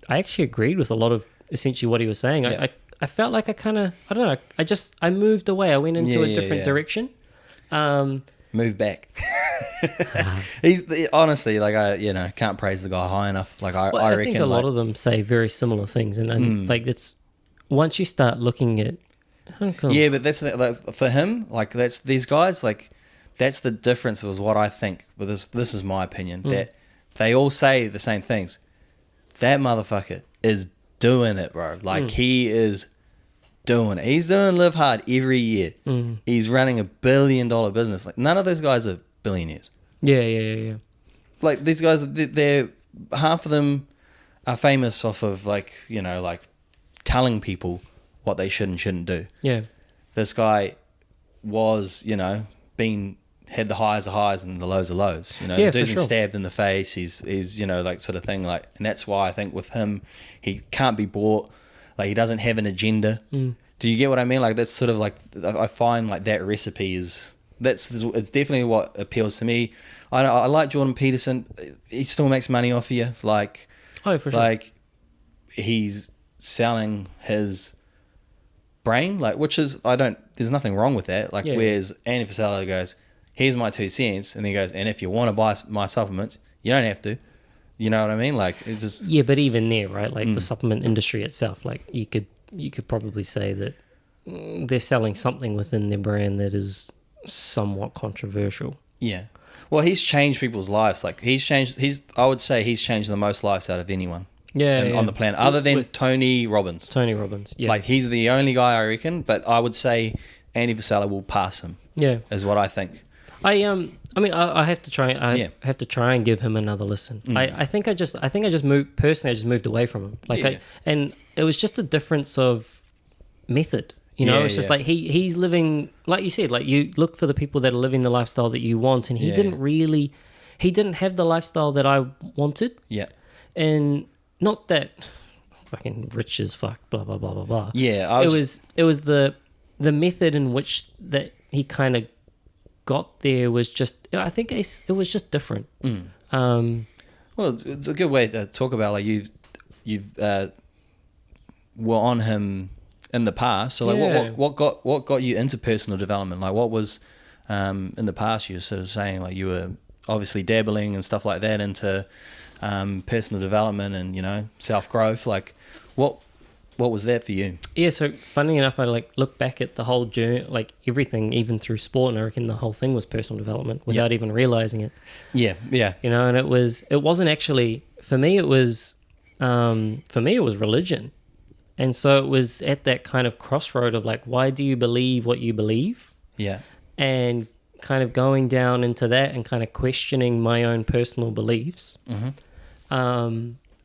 S2: actually agreed with a lot of essentially what he was saying.
S1: Yeah.
S2: I felt like I kind of, I don't know, I moved away. I went into a different direction.
S1: Move back. He's honestly, like, I can't praise the guy high enough. Like I reckon
S2: think a lot of them say very similar things, and like it's once you start looking at
S1: but that's like, for him, like that's these guys, like that's the difference. Was what I think. But this is my opinion, that they all say the same things. That motherfucker is doing it, bro. Like he is doing it. He's doing Live Hard every year. He's running $1 billion business. Like none of those guys are billionaires.
S2: Yeah.
S1: Like these guys, they're half of them are famous off of like telling people what they should and shouldn't do. Yeah. This guy was, had the highs of highs and the lows of lows. The dude's been stabbed in the face. He's like sort of thing, like, and that's why I think with him, he can't be bought. Like he doesn't have an agenda. Do you get what I mean? Like that's sort of like, I find like that recipe it's definitely what appeals to me. I like Jordan Peterson. He still makes money off of you. Like, for sure. Like he's selling his brain, like, which is, there's nothing wrong with that. Like, whereas Andy Frisella goes, here's my 2 cents. And then he goes, and if you want to buy my supplements, you don't have to. You know what I mean? Like, it's just...
S2: Yeah, but even there, right? Like the supplement industry itself, like you could probably say that they're selling something within their brand that is somewhat controversial.
S1: Yeah. Well, he's changed people's lives. Like I would say he's changed the most lives out of anyone. On the planet, other than Tony Robbins. Yeah. Like he's the only guy I reckon, but I would say Andy Frisella will pass him. Yeah. Is what I think.
S2: I have to try. I have to try and give him another listen. I think I just moved away from him. Like and it was just a difference of method. It's just like he's living, like you said, like you look for the people that are living the lifestyle that you want, and he didn't have the lifestyle that I wanted. Yeah. And not that fucking rich as fuck, blah blah blah blah blah. Yeah. It was the method in which that he kind of got there was just, I think it was just different.
S1: Well, it's a good way to talk about, like, you've were on him in the past. So like what got you into personal development? Like what was in the past, you were sort of saying like you were obviously dabbling and stuff like that into personal development and self-growth. Like what was that for you? Yeah,
S2: so funny enough, I like look back at the whole journey, like everything, even through sport, and I reckon the whole thing was personal development without even realizing it. Yeah. And it wasn't actually, for me it was religion. And so it was at that kind of crossroad of like, why do you believe what you believe? Yeah. And kind of going down into that and kind of questioning my own personal beliefs.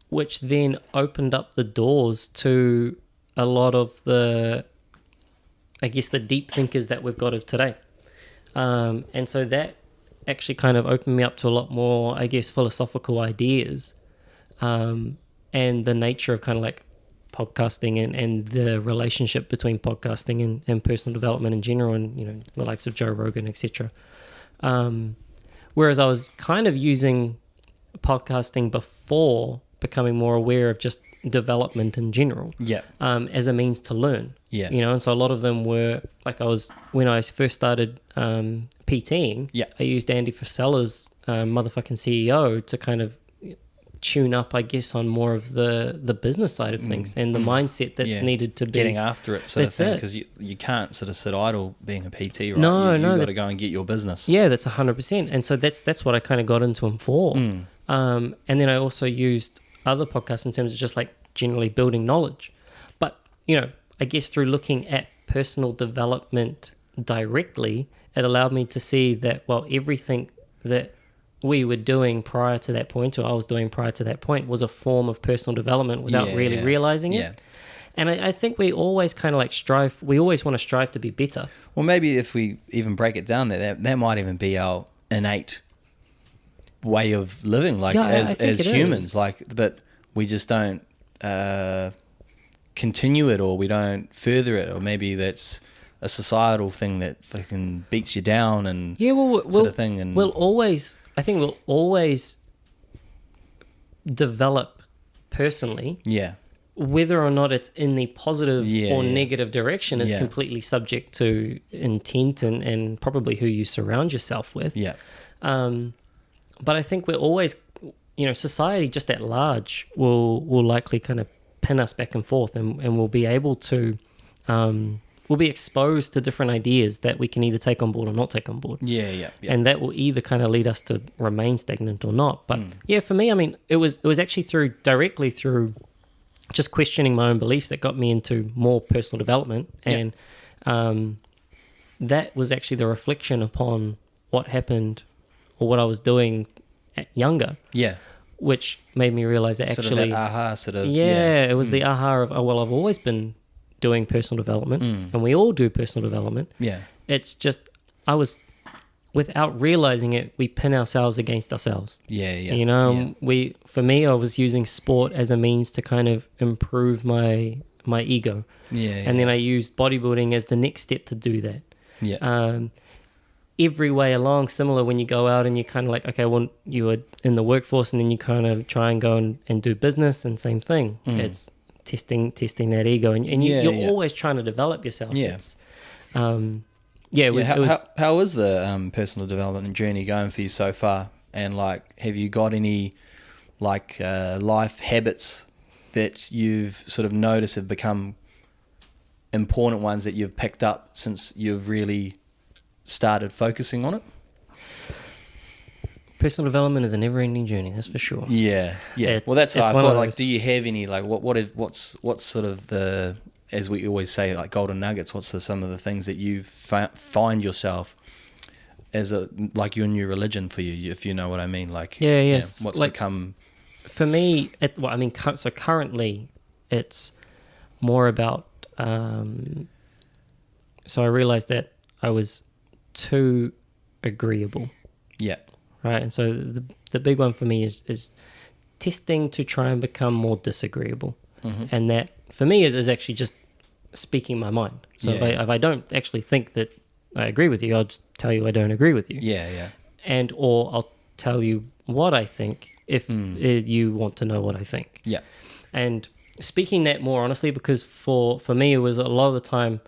S2: Which then opened up the doors to a lot of the deep thinkers that we've got of today. And so that actually kind of opened me up to a lot more, I guess, philosophical ideas, and the nature of kind of like podcasting and the relationship between podcasting and personal development in general, and, you know, the likes of Joe Rogan, etc. Whereas I was kind of using podcasting before becoming more aware of just development in general, as a means to learn. You know, and so a lot of them were like, when I first started PTing, I used Andy Frisella's motherfucking CEO to kind of tune up, I guess, on more of the business side of things and the mindset that's needed to be
S1: getting after it, sort of thing, because you can't sort of sit idle being a PT, right?
S2: No,
S1: you've got to go and get your business.
S2: Yeah, that's 100%. And so that's what I kind of got into him for. And then I also used other podcasts in terms of just like generally building knowledge. But, you know, I guess through looking at personal development directly, it allowed me to see that, well, everything that we were doing prior to that point, or I was doing prior to that point, was a form of personal development without really realizing it. And I think we always kind of like we always want to strive to be better.
S1: Well, maybe if we even break it down, that might even be our innate way of living, like as humans, like, but we just don't continue it, or we don't further it, or maybe that's a societal thing that fucking beats you down and sort of thing. And I think we'll always develop personally. Whether or not it's in the positive or negative direction is completely subject to intent and probably who you surround yourself with. But I think we're always, you know, society just at large will likely kind of pin us back and forth, and we'll be able to, we'll be exposed to different ideas that we can either take on board or not take on board. And that will either kind of lead us to remain stagnant or not. But for me, I mean, it was actually directly through just questioning my own beliefs that got me into more personal development. And that was actually the reflection upon what happened or what I was doing younger. Which made me realize that sort
S2: actually...
S1: of that aha sort of...
S2: it was the aha of, oh, well, I've always been doing personal development, and we all do personal development. It's just, without realizing it, we pin ourselves against ourselves. You know, for me, I was using sport as a means to kind of improve my ego. And then I used bodybuilding as the next step to do that. Every way along, similar when you go out and you kind of like, okay, well, you are in the workforce and then you kind of try and go and do business, and same thing. It's testing that ego, and you're always trying to develop yourself. How is the
S1: personal development journey going for you so far? And like, have you got any like life habits that you've sort of noticed have become important ones that you've picked up since you've really started focusing on it?
S2: Personal development is a never-ending journey, that's for sure.
S1: Well, that's how I thought. Like, do you have any like what's sort of the, as we always say, like golden nuggets? What's some of the things that you find yourself as like your new religion for you, if you know what I mean? Like, what's like, become
S2: for me? So currently, it's more about. So I realized that I was too agreeable. Right. And so the big one for me is testing to try and become more disagreeable. And that for me is actually just speaking my mind. So if I don't actually think that I agree with you, I'll just tell you I don't agree with you. And or I'll tell you what I think if you want to know what I think. And speaking that more honestly, because for me it was a lot of the time,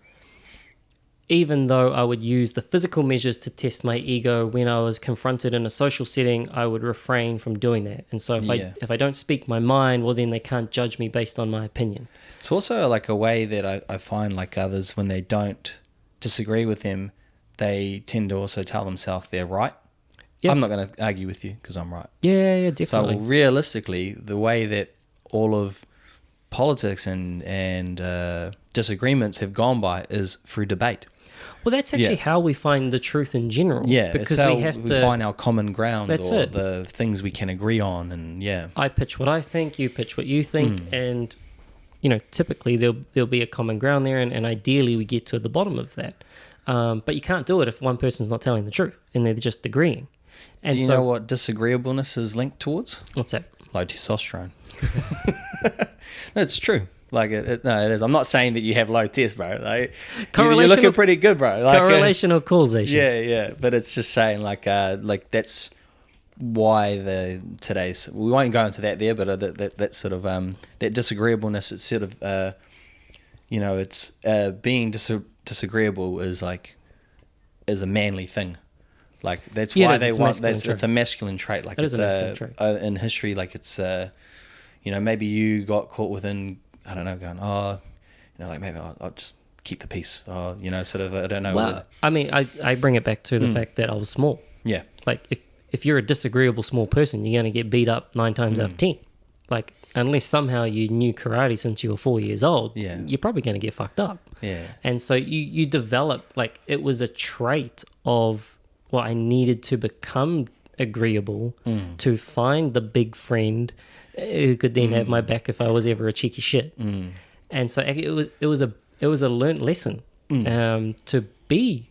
S2: even though I would use the physical measures to test my ego, when I was confronted in a social setting, I would refrain from doing that. And so if I don't speak my mind, well, then they can't judge me based on my opinion.
S1: It's also like a way that I find like others, when they don't disagree with them, they tend to also tell themselves they're right. I'm not going to argue with you because I'm right.
S2: Definitely.
S1: So realistically, the way that all of politics and disagreements have gone by is through debate.
S2: Well, that's actually how we find the truth in general.
S1: Because it's how we find our common ground, or the things we can agree on. And
S2: I pitch what I think, you pitch what you think, and you know, typically there'll be a common ground there, and ideally we get to the bottom of that. But you can't do it if one person's not telling the truth and they're just agreeing. And
S1: Do you know what disagreeableness is linked towards?
S2: What's that?
S1: Low testosterone. No, it's true. Like it is. I'm not saying that you have low test, bro. Like you're looking pretty good, bro. Like,
S2: correlation or causation?
S1: Yeah. But it's just saying like that's why today's. We won't go into that there, but that sort of that disagreeableness. It's sort of it's being disagreeable is a manly thing. Like that's why they want it's a masculine trait. Like it's a masculine trait. In history, like it's maybe you got caught within, I don't know, going, like maybe I'll just keep the peace, or sort of, I don't know.
S2: Well, I mean, I bring it back to the fact that I was small.
S1: Yeah.
S2: Like if you're a disagreeable small person, you're going to get beat up 9 times out of 10. Like unless somehow you knew karate since you were 4 years old, you're probably going to get fucked up.
S1: Yeah.
S2: And so you develop, like, it was a trait of what I needed to become agreeable, to find the big friend who could then have my back if I was ever a cheeky shit. And so it was a learnt lesson to be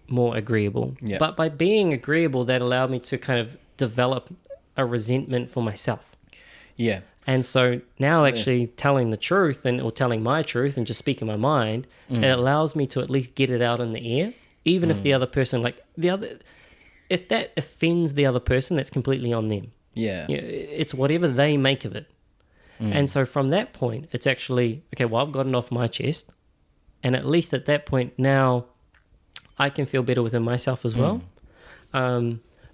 S2: more agreeable.
S1: Yeah.
S2: But by being agreeable, that allowed me to kind of develop a resentment for myself.
S1: Yeah.
S2: And so now actually telling the truth or telling my truth and just speaking my mind, it allows me to at least get it out in the air, even if the other person, if that offends the other person, that's completely on them.
S1: Yeah.
S2: It's whatever they make of it. And so from that point, it's actually, okay, well, I've gotten off my chest. And at least at that point now, I can feel better within myself as well.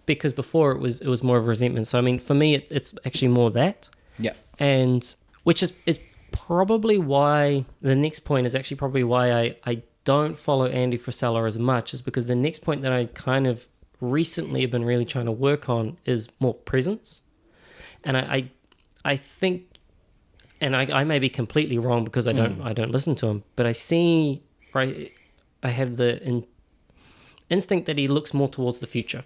S2: Because before it was more of a resentment. So, I mean, for me, it's actually more that.
S1: Yeah.
S2: And which is probably why the next point is actually probably why I don't follow Andy Frisella as much, is because the next point that I kind of recently have been really trying to work on is more presence. And I think, and I may be completely wrong because I don't listen to him, but I have the instinct that he looks more towards the future.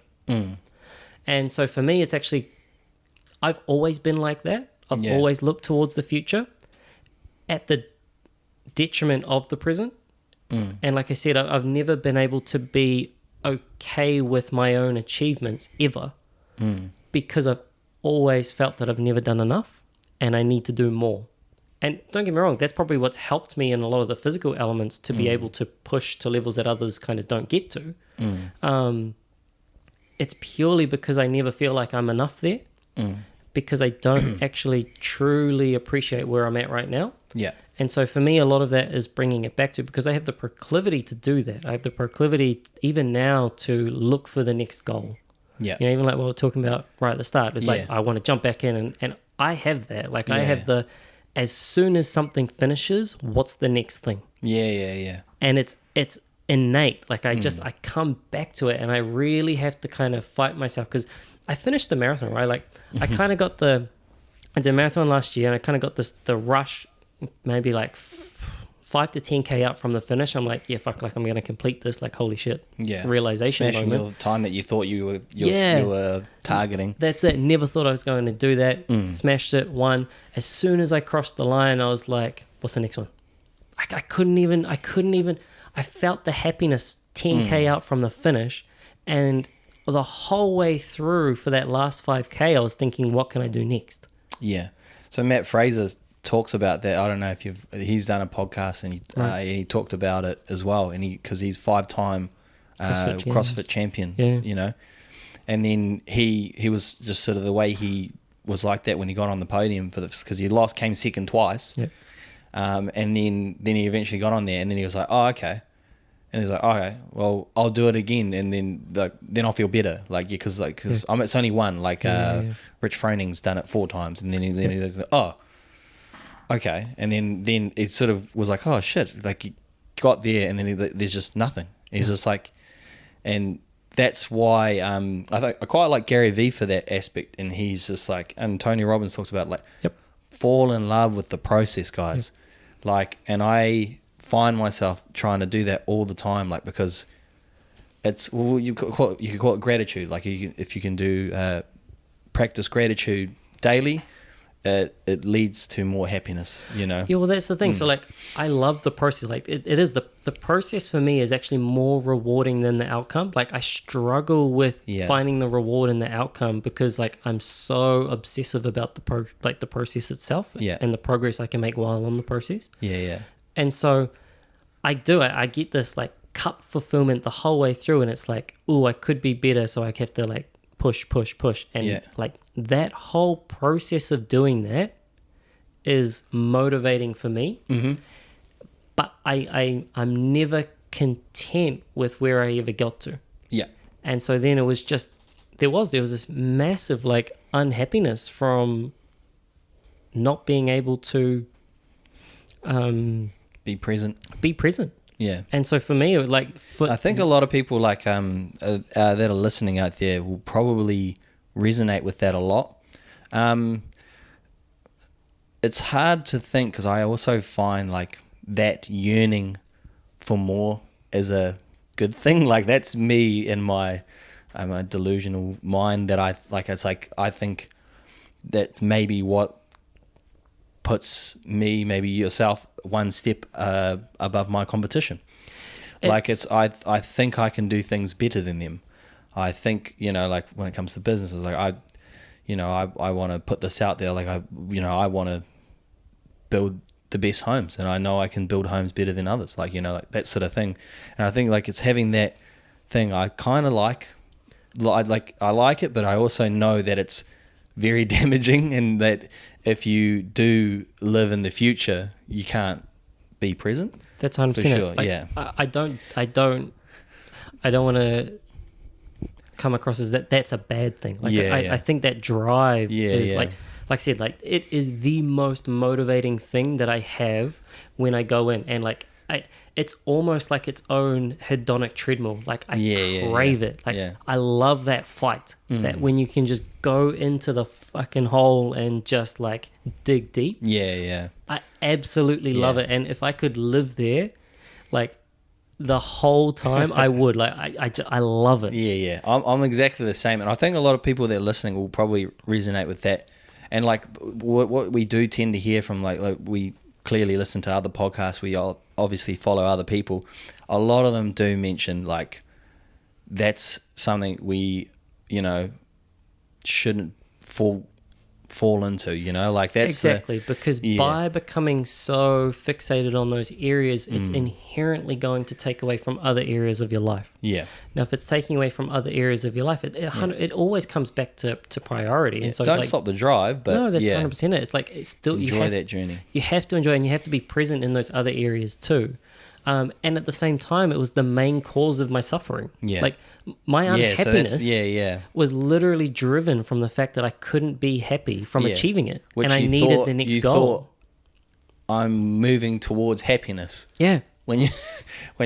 S2: And so for me, it's actually, I've always been like that. I've always looked towards the future at the detriment of the present. And like I said, I've never been able to be okay with my own achievements ever, because I've always felt that I've never done enough and I need to do more. And don't get me wrong, that's probably what's helped me in a lot of the physical elements to be able to push to levels that others kind of don't get to. It's purely because I never feel like I'm enough there, because I don't actually truly appreciate where I'm at right now.
S1: Yeah.
S2: And so for me, a lot of that is bringing it back to, because I have the proclivity to do that. I have the proclivity even now to look for the next goal.
S1: Yeah.
S2: Even like what we were talking about right at the start. It's like, I want to jump back in and I have that. Like I have as soon as something finishes, what's the next thing? Yeah. And it's innate. Like I come back to it, and I really have to kind of fight myself, because I finished the marathon, right? Like I kind of got I did a marathon last year, and I kind of got the rush, maybe like 5 to 10K out from the finish. I'm like, yeah, fuck, like I'm going to complete this, like holy shit.
S1: Yeah.
S2: Realization
S1: Smashing
S2: moment.
S1: your time that you thought you were targeting.
S2: That's it. Never thought I was going to do that. Smashed it, won. As soon as I crossed the line, I was like, what's the next one? I couldn't even, I felt the happiness 10K out from the finish, and the whole way through for that last 5K, I was thinking, what can I do next?
S1: Yeah. So Matt Fraser talks about that. I don't know if he's done a podcast, and he talked about it as well. And because he's 5-time CrossFit champion, and then he was just sort of the way he was like that when he got on the podium because he came second twice.
S2: Yep.
S1: And then he eventually got on there, and then he was like, oh, okay. And he's like, okay, well, I'll do it again, and then I'll feel better, because it's only one. Rich Froning's done it 4 times, and then he's like, oh, okay, and then it sort of was like, oh shit, like he got there, and then there's just nothing. He's just like, and that's why I quite like Gary Vee for that aspect, and he's just like, and Tony Robbins talks about fall in love with the process, guys, and I find myself trying to do that all the time, because it's, well, you could call it gratitude. Like if you can do practice gratitude daily, it leads to more happiness, you know.
S2: Yeah, well, that's the thing. So, like, I love the process. Like, it is the process for me is actually more rewarding than the outcome. Like, I struggle with finding the reward in the outcome because, like, I'm so obsessive about the process itself and the progress I can make while on the process.
S1: Yeah.
S2: And so, I get this, like, cup fulfillment the whole way through, and it's like, oh, I could be better, so I have to, like, push. And, like, that whole process of doing that is motivating for me.
S1: Mm-hmm.
S2: But I'm never content with where I ever got to.
S1: Yeah.
S2: And so then it was just, there was this massive, like, unhappiness from not being able to
S1: Be present. Yeah.
S2: And so for me, it was like...
S1: I think a lot of people like that are listening out there will probably resonate with that a lot. It's hard to think because I also find like that yearning for more is a good thing. Like that's me in my delusional mind that I like. It's like I think that's maybe what puts me, maybe yourself, one step above my competition. Like I think I can do things better than them. I think, you know, like when it comes to businesses, like I want to put this out there. Like I want to build the best homes, and I know I can build homes better than others. Like, you know, like that sort of thing. And I think like it's having that thing. I kind of like I like it, but I also know that it's very damaging, and that if you do live in the future, you can't be present.
S2: That's 100%.
S1: For sure,
S2: like,
S1: yeah.
S2: I don't want to come across as that's a bad thing. Like I think that drive is like I said, like it is the most motivating thing that I have when I go in, and like it's almost like its own hedonic treadmill. Like I crave it. Like I love that fight. That when you can just go into the fucking hole and just like dig deep.
S1: Yeah.
S2: I absolutely love it. And if I could live there, like the whole time, I would. Like I love it.
S1: Yeah. I'm exactly the same, and I think a lot of people that are listening will probably resonate with that. And like what we do tend to hear from like we clearly listen to other podcasts. We all obviously follow other people. A lot of them do mention like that's something we, you know, shouldn't fall into, you know, like that's
S2: exactly because by becoming so fixated on those areas, it's inherently going to take away from other areas of your life. Yeah. Now, if it's taking away from other areas of your life, it always comes back to priority.
S1: Yeah.
S2: And so,
S1: don't
S2: like,
S1: stop the drive, but
S2: no, that's 100% it. It's like it's still
S1: enjoy that journey.
S2: You have to enjoy, and you have to be present in those other areas too. And at the same time, it was the main cause of my suffering. Yeah. Like my unhappiness was literally driven from the fact that I couldn't be happy from achieving it.
S1: Which
S2: and I needed the next goal.
S1: Thought, I'm moving towards happiness.
S2: Yeah.
S1: When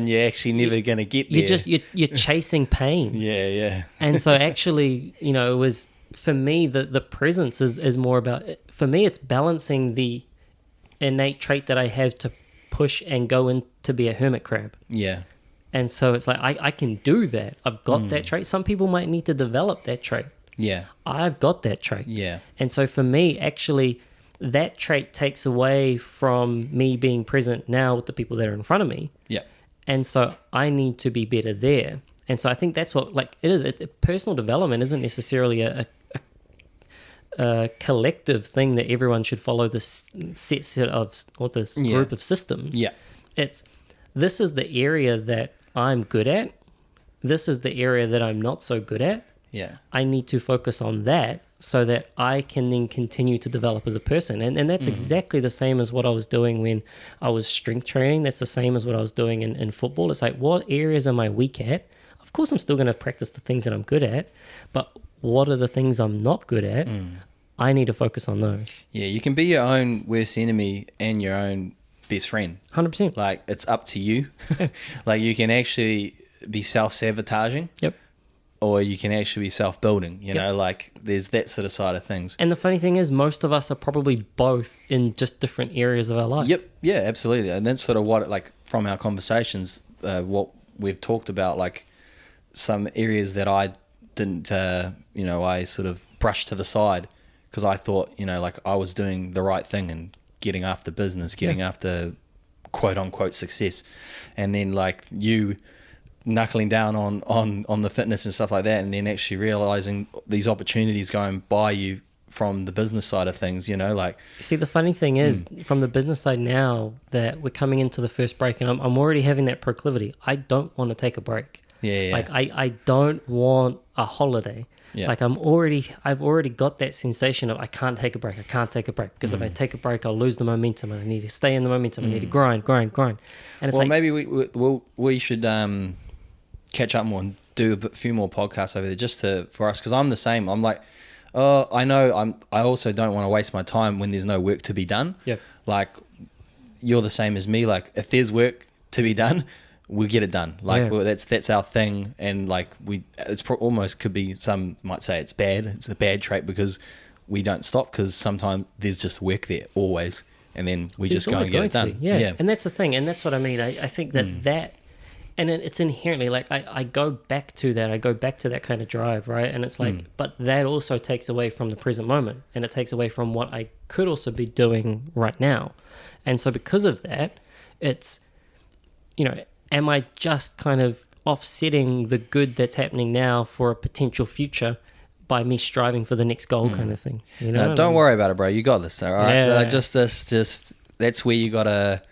S1: you're actually never going to get there.
S2: You're chasing pain.
S1: Yeah.
S2: And so actually, you know, it was, for me, the presence is more about, for me, it's balancing the innate trait that I have to push and go in to be a hermit crab. Yeah. And so it's like I can do that. I've got that trait. Some people might need to develop that trait. Yeah. I've got that trait. Yeah. And so for me, actually, that trait takes away from me being present now with the people that are in front of me. Yeah. And so I need to be better there. And so I think that's what, like, it is. Personal development isn't necessarily a collective thing that everyone should follow this set of, or this group of systems. Yeah. This is the area that I'm good at. This is the area that I'm not so good at. Yeah. I need to focus on that so that I can then continue to develop as a person. And that's exactly the same as what I was doing when I was strength training. That's the same as what I was doing in football. It's like, what areas am I weak at? Of course, I'm still going to practice the things that I'm good at, but what are the things I'm not good at? I need to focus on those.
S1: Yeah, you can be your own worst enemy and your own best friend.
S2: 100%.
S1: Like, it's up to you. Like, you can actually be self-sabotaging. Yep. Or you can actually be self-building, you know, like there's that sort of side of things.
S2: And the funny thing is, most of us are probably both in just different areas of our life.
S1: Yep. Yeah, absolutely. And that's sort of what, like, from our conversations, what we've talked about, like some areas that I didn't, I sort of brushed to the side because I thought, you know, like I was doing the right thing and getting after business, getting after quote unquote success. And then like you knuckling down on the fitness and stuff like that, and then actually realizing these opportunities going by you from the business side of things, you know, like.
S2: See, the funny thing is, from the business side now that we're coming into the first break, and I'm already having that proclivity. I don't want to take a break.
S1: Yeah.
S2: Like I don't want a holiday.
S1: Yeah.
S2: Like I've already got that sensation of I can't take a break. I can't take a break because if I take a break, I'll lose the momentum, and I need to stay in the momentum. I need to grind. And it's
S1: well, maybe we should catch up more and do a few more podcasts over there for us, because I'm the same. I'm like, I know I also don't want to waste my time when there's no work to be done.
S2: Yeah.
S1: Like you're the same as me. Like if there's work to be done, we'll get it done. Like that's our thing. And like almost could be, some might say it's bad. It's a bad trait because we don't stop, because sometimes there's just work there always. And then we just go and get it done.
S2: Yeah. And that's the thing. And that's what I mean. I think that and it's inherently like I go back to that. I go back to that kind of drive, right? And it's like, but that also takes away from the present moment, and it takes away from what I could also be doing right now. And so because of that, it's, you know, am I just kind of offsetting the good that's happening now for a potential future by me striving for the next goal kind of thing? You know,
S1: don't worry about it, bro. You got this, all right?
S2: Yeah.
S1: Just that's where you gotta.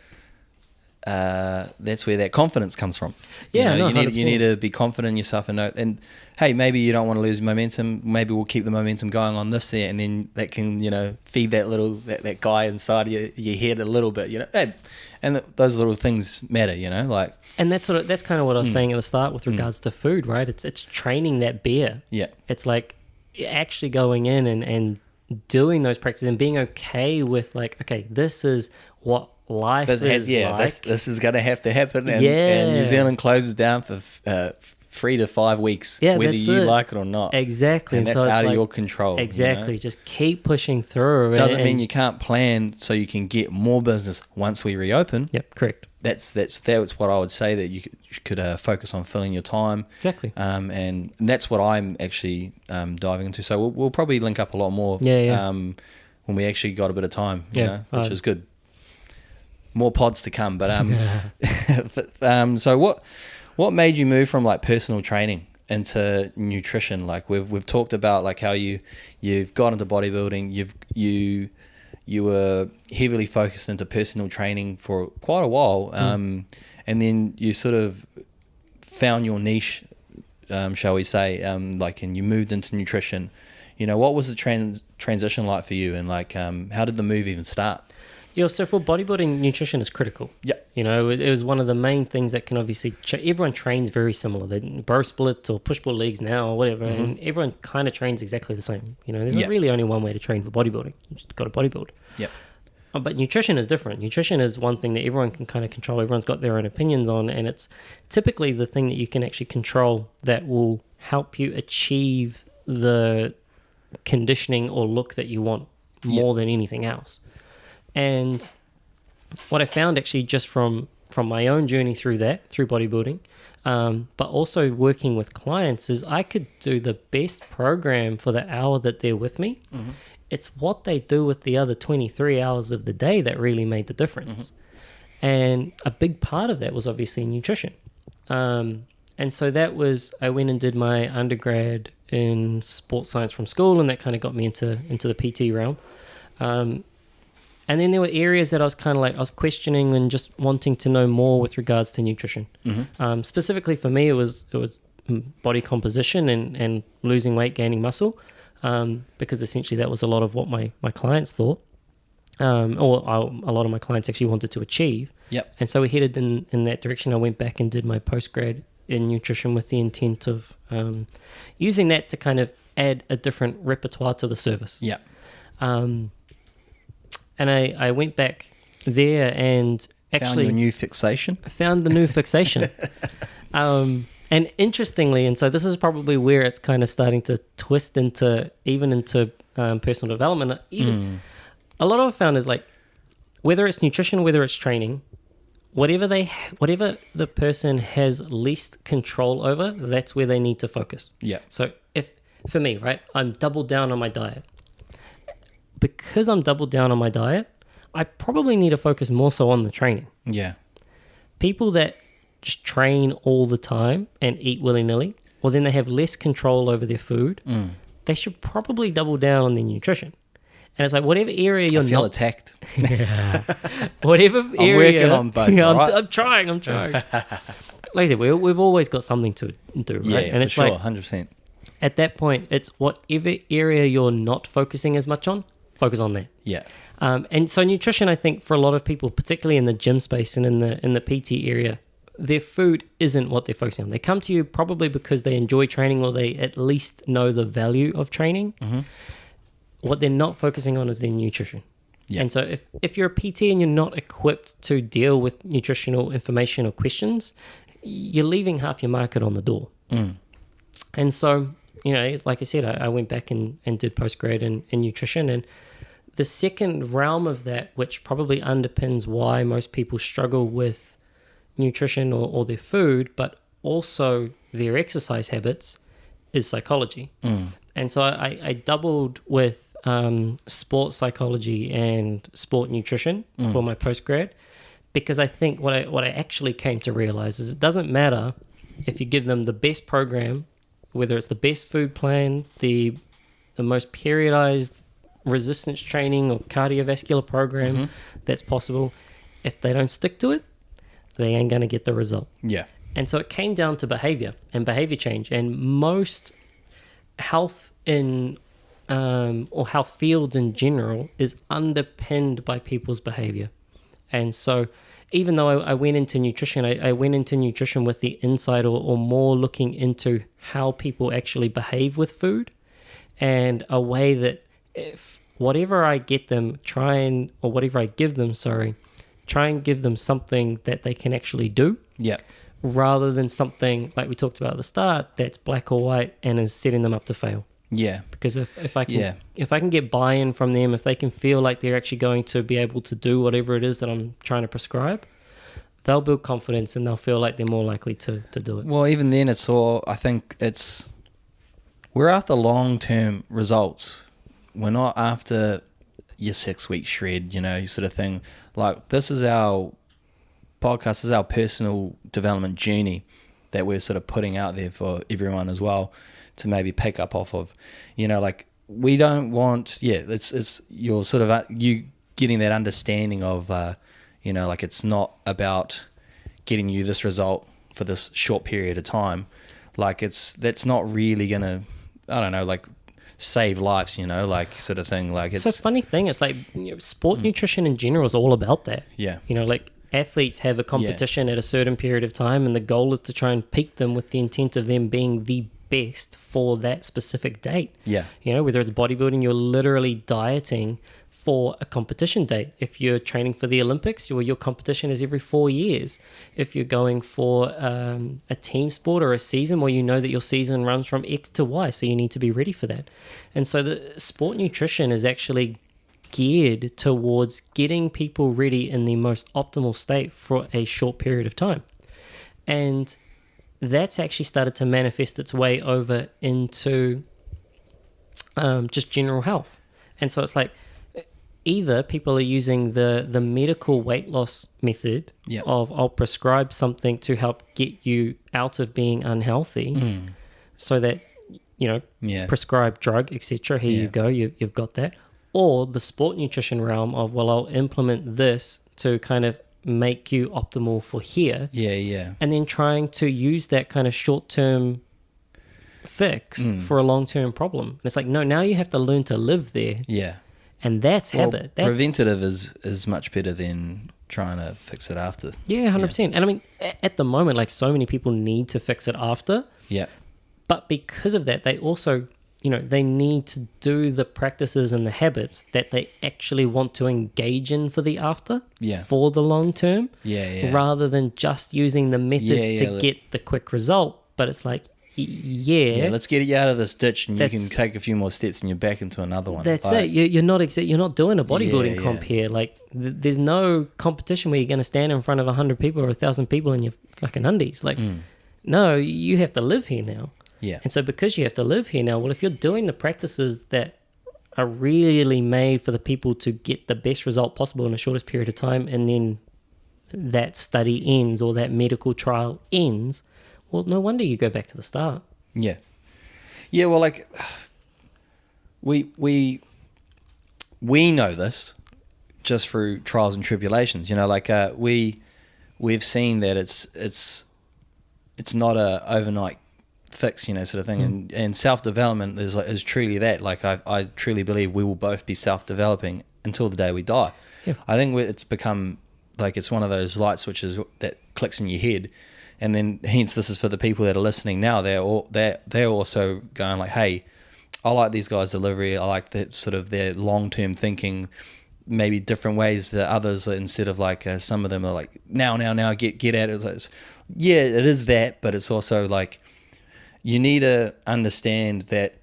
S1: That's where that confidence comes from.
S2: Yeah,
S1: you need to be confident in yourself and know. And hey, maybe you don't want to lose momentum. Maybe we'll keep the momentum going on this there, and then that can, you know, feed that little that guy inside of your head a little bit. You know, and those little things matter. You know, like.
S2: And that's kind of what I was saying at the start with regards to food, right? It's training that bear.
S1: Yeah. It's
S2: like actually going in and doing those practices and being okay with like, okay, this is what life is like.
S1: This is going to have to happen. And New Zealand closes down for 3 to 5 weeks, whether you like it or not.
S2: Exactly.
S1: And that's out of your control.
S2: Exactly.
S1: You know?
S2: Just keep pushing through.
S1: Doesn't mean you can't plan so you can get more business once we reopen.
S2: Yep, correct.
S1: That's what I would say, that you could focus on filling your time.
S2: Exactly.
S1: And that's what I'm actually diving into. So we'll probably link up a lot more when we actually got a bit of time, you know, which is good. More pods to come. But so what made you move from like personal training into nutrition? Like we've talked about like how you've got into bodybuilding, you were heavily focused into personal training for quite a while, and then you sort of found your niche, shall we say, and you moved into nutrition. You know, what was the transition like for you, and like how did the move even start?
S2: Yeah, so for bodybuilding, nutrition is critical. Yeah. You know, it was one of the main things that can obviously... everyone trains very similar. They bro split or push-pull leagues now or whatever, and everyone kind of trains exactly the same. You know, there's not really only one way to train for bodybuilding. You just got to bodybuild.
S1: Yep.
S2: But nutrition is different. Nutrition is one thing that everyone can kind of control. Everyone's got their own opinions on, and it's typically the thing that you can actually control that will help you achieve the conditioning or look that you want more than anything else. And what I found actually just from my own journey through bodybuilding, but also working with clients, is I could do the best program for the hour that they're with me. Mm-hmm. It's what they do with the other 23 hours of the day that really made the difference. Mm-hmm. And a big part of that was obviously nutrition. And so that was, I went and did my undergrad in sports science from school, and that kind of got me into the PT realm. And then there were areas that I was kind of like, I was questioning and just wanting to know more with regards to nutrition. Mm-hmm. Specifically for me, it was body composition and losing weight, gaining muscle, because essentially that was a lot of what my clients thought, a lot of my clients actually wanted to achieve. Yep. And so we headed in that direction. I went back and did my postgrad in nutrition with the intent of using that to kind of add a different repertoire to the service. Yeah. And I went back there and actually...
S1: Found your new fixation?
S2: Found the new fixation. And interestingly, and so this is probably where it's kind of starting to twist into personal development. A lot of I found is like, whether it's nutrition, whether it's training, whatever the person has least control over, that's where they need to focus. Yeah. So for me, right, I'm doubled down on my diet. because I'm doubled down on my diet, I probably need to focus more so on the training.
S1: Yeah.
S2: People that just train all the time and eat willy-nilly, well, then they have less control over their food. They should probably double down on their nutrition. And it's like, whatever area you're
S1: I feel attacked.
S2: Whatever area.
S1: I'm working on both.
S2: Yeah,
S1: right?
S2: I'm trying. Like I said, we've always got something to do, right?
S1: Yeah,
S2: and it's
S1: for sure,
S2: like,
S1: 100%.
S2: at that point, it's whatever area you're not focusing as much on, focus on that.
S1: Yeah.
S2: And so nutrition, I think, for a lot of people, particularly in the gym space and in the PT area, their food isn't what they're focusing on. They come to you probably because they enjoy training, or they at least know the value of training. What they're not focusing on is their nutrition.
S1: Yeah.
S2: And so if you're a PT and you're not equipped to deal with nutritional information or questions, you're leaving half your market on the door. And so, like I said, I went back and did postgrad in nutrition. And the second realm of that, which probably underpins why most people struggle with nutrition or their food, but also their exercise habits, is psychology. And so I doubled with sports psychology and sport nutrition for my postgrad, because I think what I actually came to realize is it doesn't matter if you give them the best program, whether it's the best food plan, the most periodized resistance training or cardiovascular program that's possible. If they don't stick to it, they ain't going to get the result.
S1: Yeah.
S2: And so it came down to behavior and behavior change. And most health or health fields in general is underpinned by people's behavior. And so even though I went into nutrition, I went into nutrition with the insight or more looking into how people actually behave with food, and a way that if whatever I get them, try and give them something that they can actually do.
S1: Yeah.
S2: Rather than something like we talked about at the start that's black or white and is setting them up to fail.
S1: Yeah.
S2: Because if I can get buy-in from them, if they can feel like they're actually going to be able to do whatever it is that I'm trying to prescribe, they'll build confidence and they'll feel like they're more likely to do it.
S1: Well, even then, we're after long-term results. We're not after your 6-week shred, sort of thing. Like, this is our podcast, this is our personal development journey that we're sort of putting out there for everyone as well to maybe pick up off of. We don't want, it's you're sort of, you getting that understanding of, it's not about getting you this result for this short period of time. That's not really going to, I don't know, save lives, sort of thing. It's
S2: so funny thing, it's like sport nutrition in general is all about that.
S1: Yeah.
S2: Athletes have a competition at a certain period of time, and the goal is to try and peak them with the intent of them being the best for that specific date.
S1: Yeah.
S2: Whether it's bodybuilding, you're literally dieting for a competition date. If you're training for the Olympics, your competition is every 4 years. If you're going for a team sport or a season, well, you know that your season runs from X to Y, so you need to be ready for that. And so the sport nutrition is actually geared towards getting people ready in the most optimal state for a short period of time. And that's actually started to manifest its way over into just general health. And so it's like, either people are using the medical weight loss method of I'll prescribe something to help get you out of being unhealthy, so that, prescribe drug, etc. Here you go, you've got that. Or the sport nutrition realm of, well, I'll implement this to kind of make you optimal for here.
S1: Yeah.
S2: And then trying to use that kind of short-term fix for a long-term problem. And it's like, no, now you have to learn to live there.
S1: Yeah.
S2: And that's habit. That's,
S1: preventative is much better than trying to fix it after.
S2: Yeah, 100%. And I mean, at the moment, so many people need to fix it after.
S1: Yeah.
S2: But because of that, they also, they need to do the practices and the habits that they actually want to engage in for the after, for the long term, rather than just using the methods to get the quick result. But it's like, let's get you out of this ditch, and you can take a few more steps and you're back into another one. That's it. You're not doing a bodybuilding comp here. There's no competition where you're going to stand in front of 100 people or 1,000 people in your fucking undies. No, you have to live here now.
S1: Yeah.
S2: And so because you have to live here now, well, if you're doing the practices that are really made for the people to get the best result possible in the shortest period of time, and then that study ends or that medical trial ends, well, no wonder you go back to the start.
S1: Yeah. Yeah, well, like, we know this just through trials and tribulations, you know, like, we've seen that it's not a overnight fix, you know, sort of thing. And self-development is truly that. Like, I truly believe we will both be self-developing until the day we die.
S2: Yeah.
S1: I think it's become, like, it's one of those light switches that clicks in your head. And then, hence, this is for the people that are listening now. They're also going like, hey, I like these guys' delivery. I like that sort of their long-term thinking, maybe different ways that others, instead of like, some of them are like, now, get at it. It's like, yeah, it is that, but it's also like, you need to understand that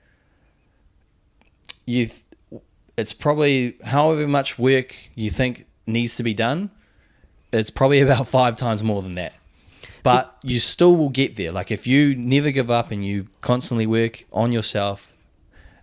S1: it's probably however much work you think needs to be done, it's probably about 5 times more than that. But you still will get there. Like, if you never give up and you constantly work on yourself,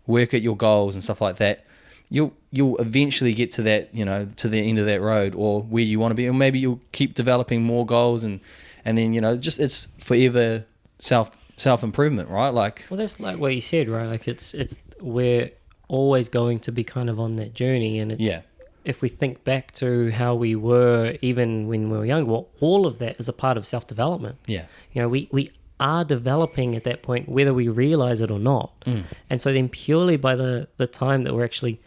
S1: work at your goals and stuff like that, you'll eventually get to that, you know, to the end of that road, or where you want to be. Or maybe you'll keep developing more goals, and then, you know, just, it's forever self-improvement, right? Like,
S2: well, that's like what you said, right? Like, it's we're always going to be kind of on that journey, and it's, if we think back to how we were even when we were younger, well, all of that is a part of self-development.
S1: Yeah.
S2: You know, we are developing at that point, whether we realize it or not. And so then purely by the time that we're actually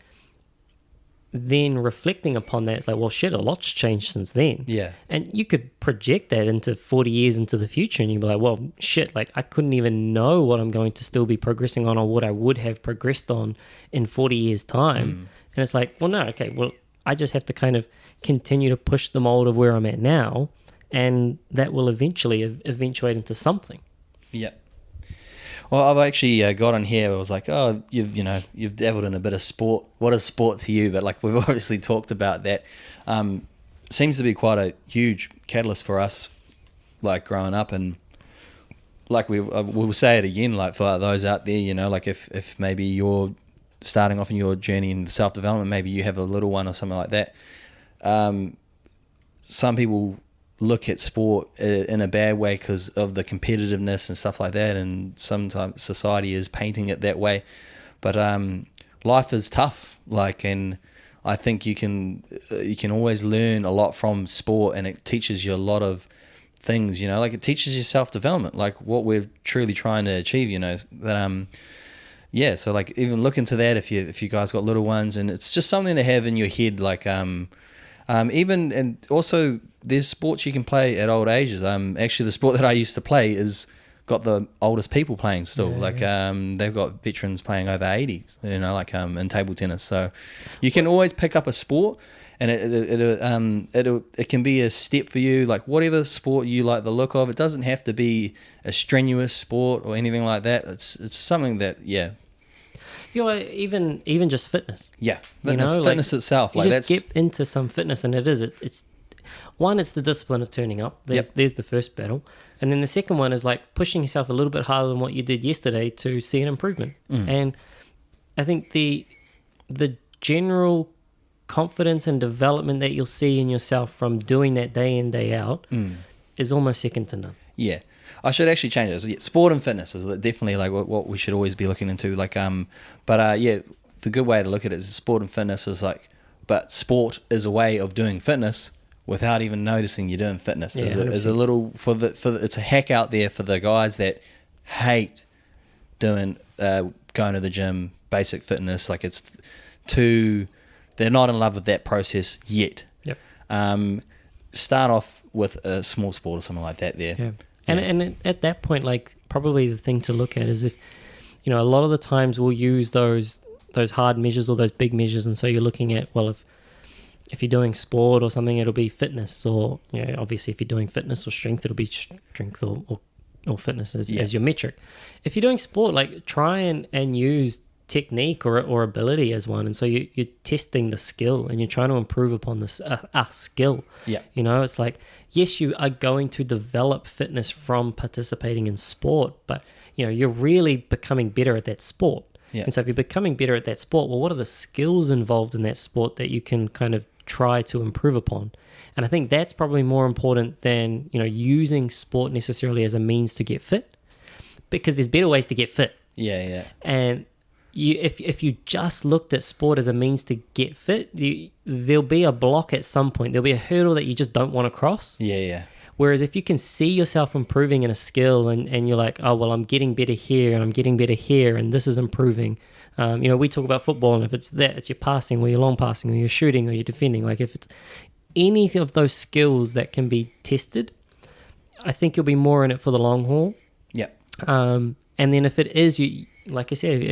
S2: then reflecting upon that, it's like, well, shit, a lot's changed since then.
S1: Yeah.
S2: And you could project that into 40 years into the future, and you'd be like, well, shit, like, I couldn't even know what I'm going to still be progressing on, or what I would have progressed on in 40 years' time. And it's like, well, no, okay, well, I just have to kind of continue to push the mold of where I'm at now, and that will eventually eventuate into something.
S1: Yeah. Well, I've actually got on here, I was like, oh, you've dabbled in a bit of sport. What is sport to you? But, like, we've obviously talked about that. Seems to be quite a huge catalyst for us, like, growing up. And, like, we'll say it again, like, for those out there, you know, like, if maybe you're starting off in your journey in self-development, maybe you have a little one or something like that. Some people look at sport in a bad way because of the competitiveness and stuff like that, and sometimes society is painting it that way. But life is tough, like, and I think you can always learn a lot from sport, and it teaches you a lot of things, you know, like, it teaches you self-development, like what we're truly trying to achieve, you know. That yeah, so, like, even look into that if you guys got little ones, and it's just something to have in your head, like, even, and also there's sports you can play at old ages. Actually, the sport that I used to play is got the oldest people playing still. They've got veterans playing over 80s, you know, like, in table tennis. So you can always pick up a sport, and it can be a step for you, like, whatever sport you like the look of. It doesn't have to be a strenuous sport or anything like that. It's something that, yeah.
S2: You know, even just fitness.
S1: Yeah,
S2: fitness,
S1: fitness itself.
S2: You just get into some fitness, and it's one, it's the discipline of turning up. There's the first battle. And then the second one is, like, pushing yourself a little bit harder than what you did yesterday to see an improvement. And I think the general confidence and development that you'll see in yourself from doing that day in, day out is almost second to none.
S1: Yeah. I should actually change it. So, yeah, sport and fitness is definitely, like, what we should always be looking into. Like, yeah, the good way to look at it is sport and fitness is like, but sport is a way of doing fitness without even noticing you're doing fitness.
S2: Yeah,
S1: is a little it's a hack out there for the guys that hate doing going to the gym, basic fitness. Like, they're not in love with that process yet.
S2: Yep.
S1: Start off with a small sport or something like that there.
S2: Yeah. And at that point, like, probably the thing to look at is, if, you know, a lot of the times we'll use those hard measures or those big measures, and so you're looking at, well, if you're doing sport or something, it'll be fitness, or, you know, obviously if you're doing fitness or strength, it'll be strength or fitness as your metric. If you're doing sport, like, try and use technique or ability as one, and so you're testing the skill, and you're trying to improve upon this skill.
S1: Yeah,
S2: you know, it's like, yes, you are going to develop fitness from participating in sport, but, you know, you're really becoming better at that sport.
S1: Yeah.
S2: And so if you're becoming better at that sport, well, what are the skills involved in that sport that you can kind of try to improve upon? And I think that's probably more important than, using sport necessarily as a means to get fit, because there's better ways to get fit.
S1: Yeah.
S2: And if you just looked at sport as a means to get fit, there'll be a block at some point. There'll be a hurdle that you just don't want to cross.
S1: Yeah.
S2: Whereas if you can see yourself improving in a skill and you're like, oh, well, I'm getting better here and I'm getting better here and this is improving. We talk about football, and if it's your passing or your long passing or your shooting or your defending, like if it's any of those skills that can be tested, I think you'll be more in it for the long haul.
S1: Yep.
S2: And then if it is, like I said,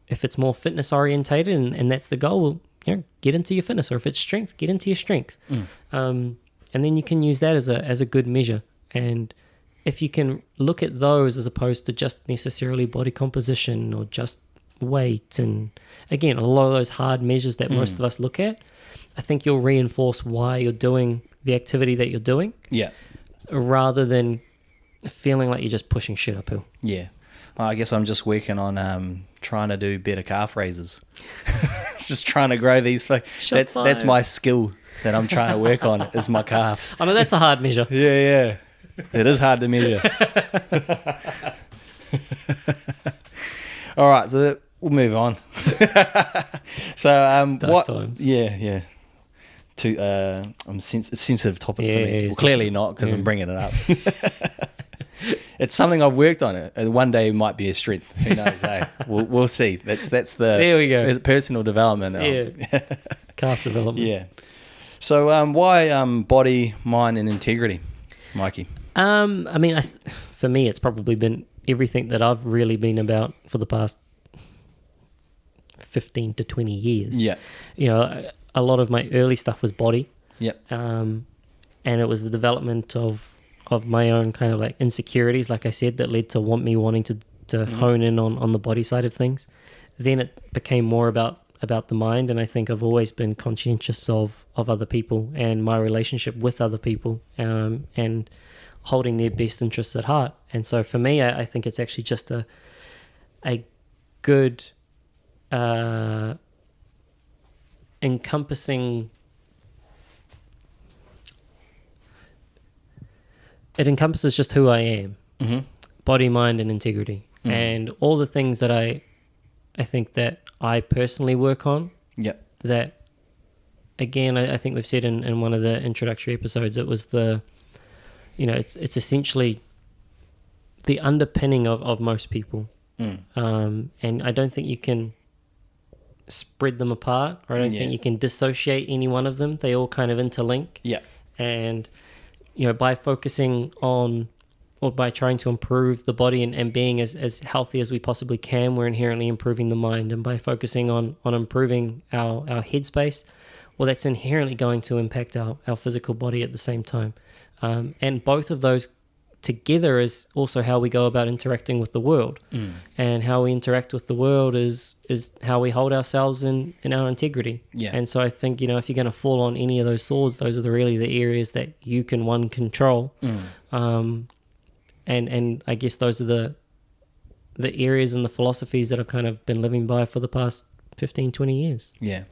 S2: if it's more fitness orientated and that's the goal, get into your fitness. Or if it's strength, get into your strength. And then you can use that as a good measure. And if you can look at those as opposed to just necessarily body composition or just weight, and again, a lot of those hard measures that most of us look at, I think you'll reinforce why you're doing the activity that you're doing.
S1: Yeah.
S2: Rather than feeling like you're just pushing shit uphill.
S1: Yeah. I guess I'm just working on trying to do better calf raises. Just trying to grow these. That's my skill that I'm trying to work on, is my calves.
S2: I know that's a hard measure.
S1: Yeah. It is hard to measure. All right, so we'll move on. So
S2: Dark times.
S1: Yeah. It's a sensitive topic for me. Well, clearly not, because I'm bringing it up. It's something I've worked on. It one day might be a strength. Who knows? Hey, we'll see. That's the
S2: there we go.
S1: Personal development.
S2: Yeah, calf development.
S1: Yeah. So why body, mind, and integrity, Mikey?
S2: For me, it's probably been everything that I've really been about for the past 15 to 20 years.
S1: Yeah.
S2: A lot of my early stuff was body.
S1: Yep.
S2: And it was the development of my own kind of like insecurities, like I said, that led to me wanting to hone in on the body side of things. Then it became more about the mind, and I think I've always been conscientious of other people and my relationship with other people, and holding their best interests at heart. And so for me, I think it's actually just a good encompassing. It encompasses just who I am, body, mind, and integrity, and all the things that I think that I personally work on.
S1: Yep.
S2: That, again, I think we've said in one of the introductory episodes, it was it's essentially the underpinning of most people. And I don't think you can spread them apart, or I don't think you can dissociate any one of them. They all kind of interlink.
S1: Yeah.
S2: And by focusing on, or by trying to improve the body and being as healthy as we possibly can, we're inherently improving the mind. And by focusing on improving our headspace, well, that's inherently going to impact our physical body at the same time. And both of those together is also how we go about interacting with the world. And how we interact with the world is how we hold ourselves in our integrity.
S1: Yeah.
S2: And so I think, if you're going to fall on any of those swords, those are really the areas that you can control. And I guess those are the areas and the philosophies that I've kind of been living by for the past 15, 20 years.
S1: Yeah.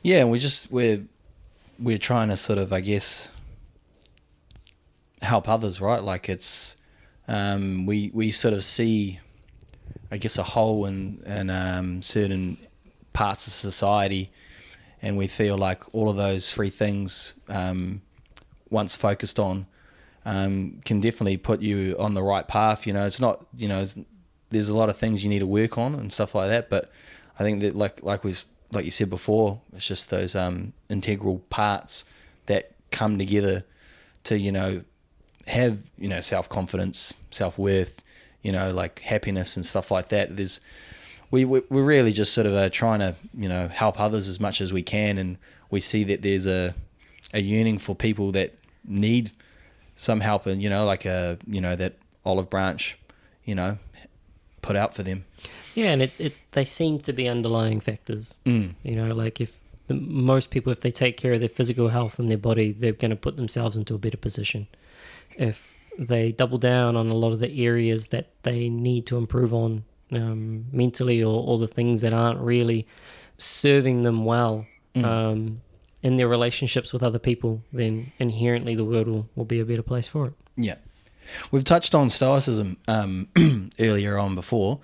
S1: Yeah, and we're trying to sort of, I guess, help others, right? Like it's we sort of see, I guess, a hole in certain parts of society, and we feel like all of those three things, once focused on, can definitely put you on the right path. It's not, there's a lot of things you need to work on and stuff like that, but I think that like you said before, it's just those integral parts that come together to have self-confidence, self-worth, like happiness and stuff like that. We're really just sort of trying to help others as much as we can, and we see that there's a yearning for people that need some help, and that olive branch put out for them.
S2: Yeah, and they seem to be underlying factors. Like if most people, if they take care of their physical health and their body, they're going to put themselves into a better position. If they double down on a lot of the areas that they need to improve on mentally, or the things that aren't really serving them well in their relationships with other people, then inherently the world will be a better place for it.
S1: Yeah. We've touched on stoicism earlier on before.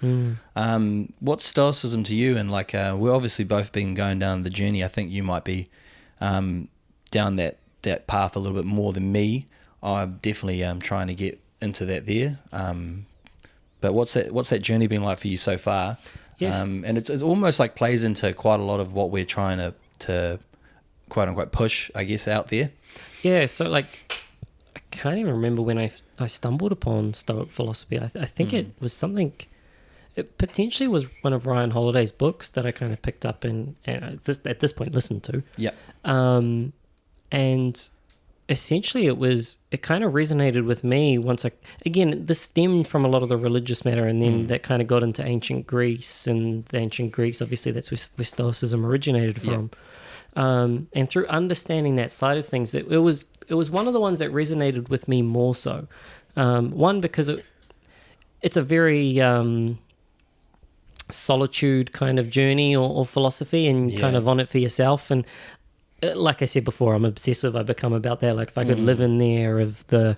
S1: What's stoicism to you? And like we've obviously both been going down the journey. I think you might be down that path a little bit more than me. I'm definitely trying to get into that there. But what's that journey been like for you so far?
S2: Yes.
S1: And it's almost like plays into quite a lot of what we're trying to quote unquote push, I guess, out there.
S2: Yeah, so like I can't even remember when I stumbled upon Stoic philosophy. I think it was something. It potentially was one of Ryan Holiday's books that I kind of picked up and at this point listened to.
S1: Yeah.
S2: And essentially it kind of resonated with me once this stemmed from a lot of the religious matter, and then that kind of got into ancient Greece, and the ancient Greeks, obviously that's where Stoicism originated from. And through understanding that side of things, it was one of the ones that resonated with me more so. One, because it's a very solitude kind of journey or philosophy, and kind of on it for yourself. And like I said before, I'm obsessive. I become about that. Like if I could live in there of the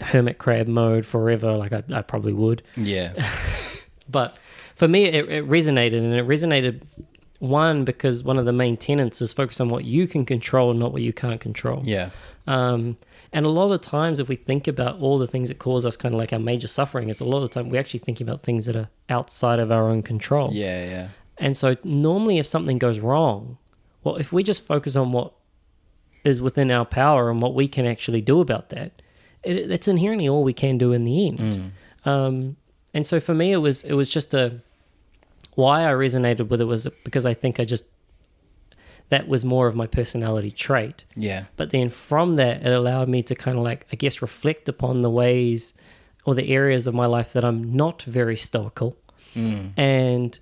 S2: hermit crab mode forever, like I probably would.
S1: Yeah.
S2: But for me, it resonated, and it resonated. One, because one of the main tenets is focus on what you can control, not what you can't control.
S1: Yeah.
S2: And a lot of times, if we think about all the things that cause us kind of like our major suffering, it's a lot of the time we're actually thinking about things that are outside of our own control.
S1: Yeah, yeah.
S2: And so normally if something goes wrong, well, if we just focus on what is within our power and what we can actually do about that, it's inherently all we can do in the end. And so for me, it was just why I resonated with it was because I think that was more of my personality trait.
S1: Yeah.
S2: But then from that, it allowed me to kind of like, I guess, reflect upon the ways or the areas of my life that I'm not very stoical and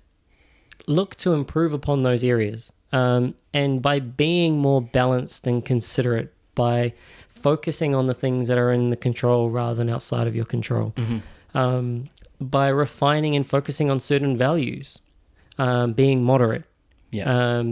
S2: look to improve upon those areas. And by being more balanced and considerate, by focusing on the things that are in the control rather than outside of your control, by refining and focusing on certain values, being moderate.
S1: Yeah.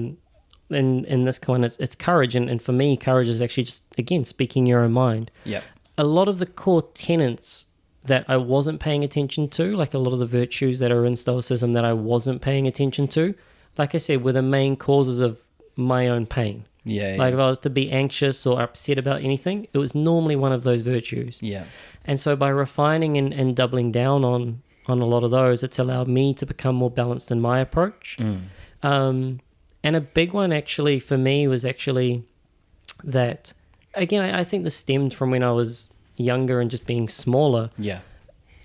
S2: In this one, it's courage. And for me, courage is actually just, again, speaking your own mind.
S1: Yeah.
S2: A lot of the core tenets that I wasn't paying attention to, like a lot of the virtues that are in Stoicism that I wasn't paying attention to, like I said, were the main causes of my own pain.
S1: Yeah.
S2: Like if I was to be anxious or upset about anything, it was normally one of those virtues.
S1: Yeah.
S2: And so by refining and doubling down on a lot of those, it's allowed me to become more balanced in my approach. And a big one actually for me was actually that, again, I think this stemmed from when I was younger and just being smaller.
S1: Yeah.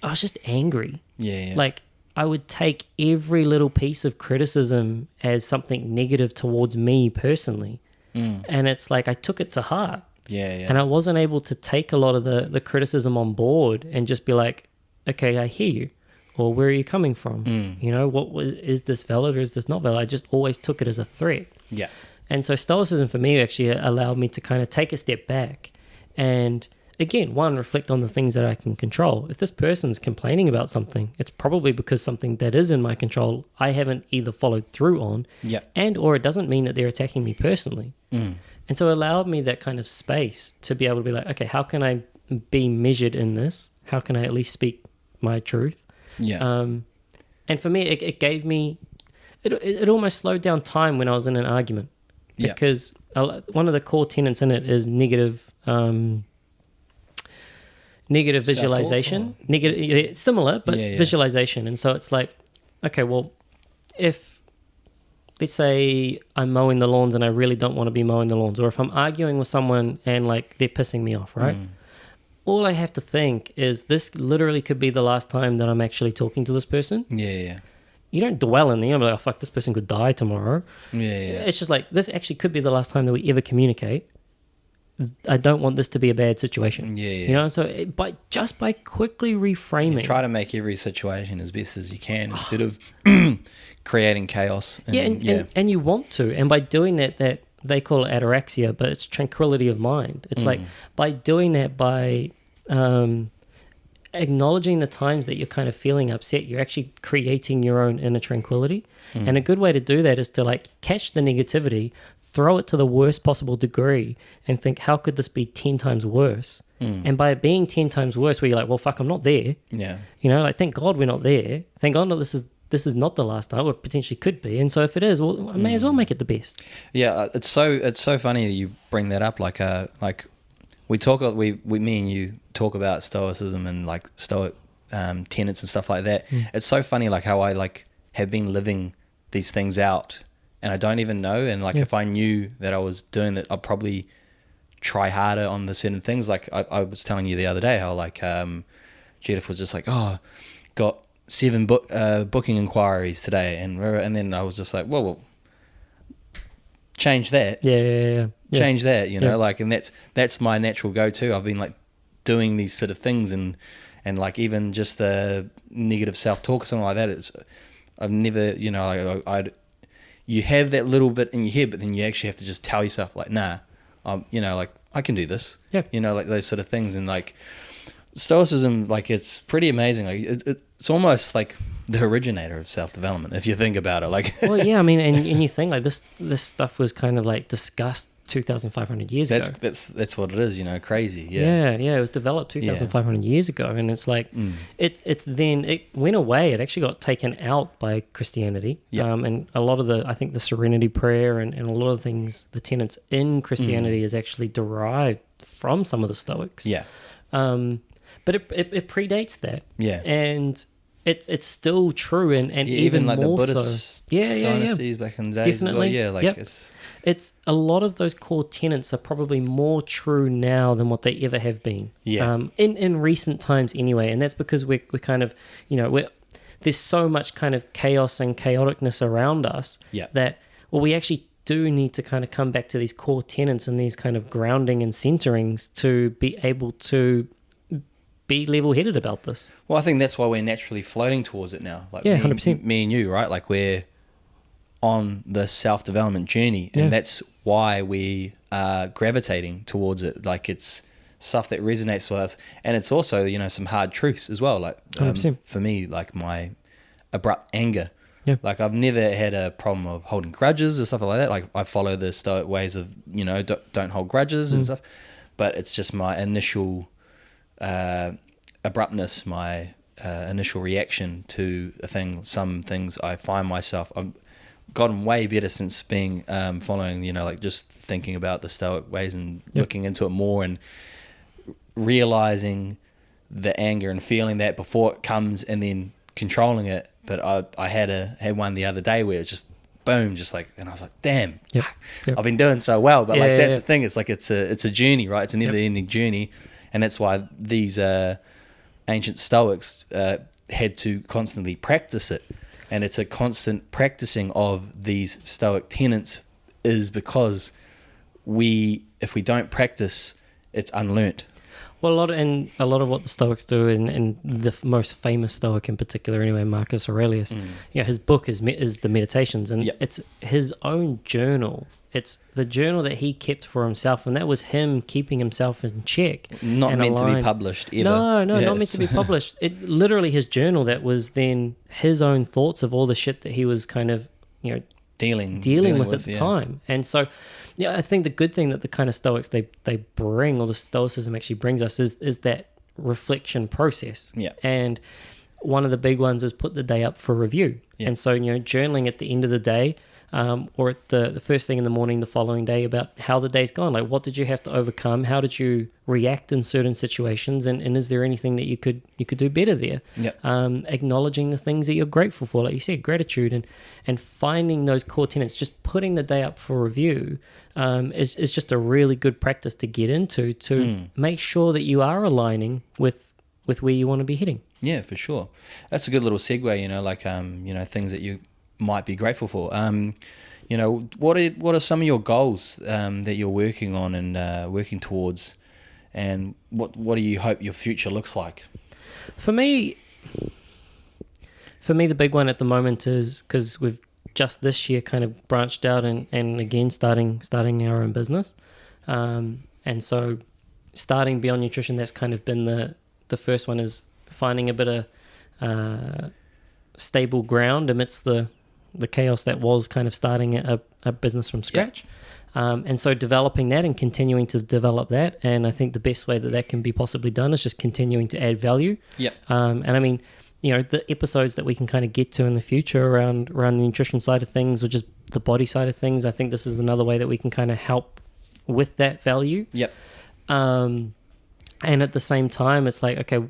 S2: I was just angry.
S1: Yeah.
S2: Like I would take every little piece of criticism as something negative towards me personally. And it's like I took it to heart.
S1: Yeah.
S2: And I wasn't able to take a lot of the criticism on board and just be like, okay, I hear you. Or where are you coming from? You know, is this valid or is this not valid? I just always took it as a threat.
S1: Yeah.
S2: And so Stoicism for me actually allowed me to kind of take a step back and, again, one, reflect on the things that I can control. If this person's complaining about something, it's probably because something that is in my control I haven't either followed through on, and or it doesn't mean that they're attacking me personally. And so it allowed me that kind of space to be able to be like, okay, how can I be measured in this? How can I at least speak my truth?
S1: Yeah.
S2: And for me, it gave me, it almost slowed down time when I was in an argument. Because one of the core tenets in it is negative visualization. Similar, but visualization. And so it's like, okay, well, if, let's say I'm mowing the lawns and I really don't want to be mowing the lawns, or if I'm arguing with someone and like they're pissing me off, right? All I have to think is this literally could be the last time that I'm actually talking to this person.
S1: Yeah.
S2: You don't dwell in the, like, oh, fuck, this person could die tomorrow. Yeah. It's just like, this actually could be the last time that we ever communicate. I don't want this to be a bad situation. Yeah. You know, so just by quickly reframing.
S1: Try to make every situation as best as you can instead of creating chaos.
S2: And you want to. And by doing that they call it ataraxia, but it's tranquility of mind. It's like by doing that, by acknowledging the times that you're kind of feeling upset, you're actually creating your own inner tranquility. And a good way to do that is to like catch the negativity, throw it to the worst possible degree, and think, how could this be 10 times worse? And by it being 10 times worse, where you're like, well, fuck, I'm not there.
S1: Yeah.
S2: You know, like, thank God we're not there. Thank God this is not the last time, or potentially could be. And so if it is, well, I may as well make it the best.
S1: Yeah, it's so funny that you bring that up. Like we me and you talk about stoicism and like stoic tenets and stuff like that. It's so funny, like how I like have been living these things out, and I don't even know. And like if I knew that I was doing that, I'd probably try harder on the certain things. Like I was telling you the other day how like Judith was just like, oh, got 7 booking inquiries today, and then I was just like, well, change that.
S2: Yeah.
S1: Change that, you know, like, and that's my natural go-to. I've been like doing these sort of things, and like even just the negative self-talk or something like that. I've never, you know, you have that little bit in your head, but then you actually have to just tell yourself like, nah, you know, like I can do this. Yeah. You know, like those sort of things. And like stoicism, like it's pretty amazing. Like it's almost like the originator of self-development, if you think about it. Like,
S2: well, yeah, I mean, and you think like this stuff was kind of like discussed 2,500 years ago.
S1: That's what it is, you know, crazy.
S2: Yeah, it was developed 2,500 years ago, and it's like it's then it went away. It actually got taken out by Christianity. And a lot of I think the Serenity Prayer and a lot of things, the tenets in Christianity is actually derived from some of the Stoics.
S1: Yeah.
S2: But it predates that.
S1: Yeah.
S2: And it's still true, and even
S1: like
S2: more
S1: the Buddhist
S2: so.
S1: dynasties back in the days.
S2: Definitely.
S1: As well. Yeah, like
S2: it's a lot of those core tenets are probably more true now than what they ever have been.
S1: Yeah.
S2: In recent times anyway, and that's because we're kind of, you know, there's so much kind of chaos and chaoticness around us that, well, we actually do need to kind of come back to these core tenets and these kind of grounding and centerings to be able to be level-headed about this.
S1: Well, I think that's why we're naturally floating towards it now. Like
S2: 100%.
S1: Me and you, right? Like we're on the self-development journey, and that's why we are gravitating towards it. Like it's stuff that resonates with us, and it's also, you know, some hard truths as well. Like for me, like my abrupt anger. Yeah. Like I've never had a problem of holding grudges or stuff like that. Like I follow the Stoic ways of, you know, don't hold grudges and stuff. But it's just my initial abruptness, my initial reaction to a thing. Some things I find myself, I've gotten way better since being following, you know, like just thinking about the Stoic ways and looking into it more and realizing the anger and feeling that before it comes and then controlling it. But I had one the other day where it just boom, just like, and I was like, damn, I've been doing so well. But that's the thing. It's like it's a journey, right? It's a never-ending journey, and that's why these ancient Stoics had to constantly practice it, and it's a constant practicing of these Stoic tenets, is because if we don't practice, it's unlearnt.
S2: Well, a lot of what the Stoics do, and the most famous Stoic in particular, anyway, Marcus Aurelius, you know, his book is the Meditations, and it's his own journal. It's the journal that he kept for himself, and that was him keeping himself in check. Not meant to be published ever. No, not meant to be published. It literally his journal that was then his own thoughts of all the shit that he was kind of, you know, dealing with at the time. And so, yeah, I think the good thing that the kind of Stoics they bring, or the Stoicism actually brings us, is that reflection process. Yeah. And one of the big ones is put the day up for review. Yeah. And so, you know, journaling at the end of the day, or at the first thing in the morning the following day, about how the day's gone. Like, what did you have to overcome? How did you react in certain situations? And is there anything that you could do better there? Yep. Acknowledging the things that you're grateful for, like you said, gratitude, and finding those core tenets. Just putting the day up for review is just a really good practice to get into to make sure that you are aligning with where you want to be heading.
S1: Yeah, for sure. That's a good little segue, you know, like, you know, things that you might be grateful for. You know, what are some of your goals that you're working on and working towards, and what do you hope your future looks like?
S2: For me, the big one at the moment is, because we've just this year kind of branched out and again starting our own business, and so starting Beyond Nutrition, that's kind of been the first one, is finding a bit of stable ground amidst the chaos that was kind of starting a business from scratch. And so developing that and continuing to develop that. And I think the best way that can be possibly done is just continuing to add value. And I mean, the episodes that we can kind of get to in the future around the nutrition side of things or just the body side of things, I think this is another way that we can kind of help with that value. And at the same time, it's like, okay,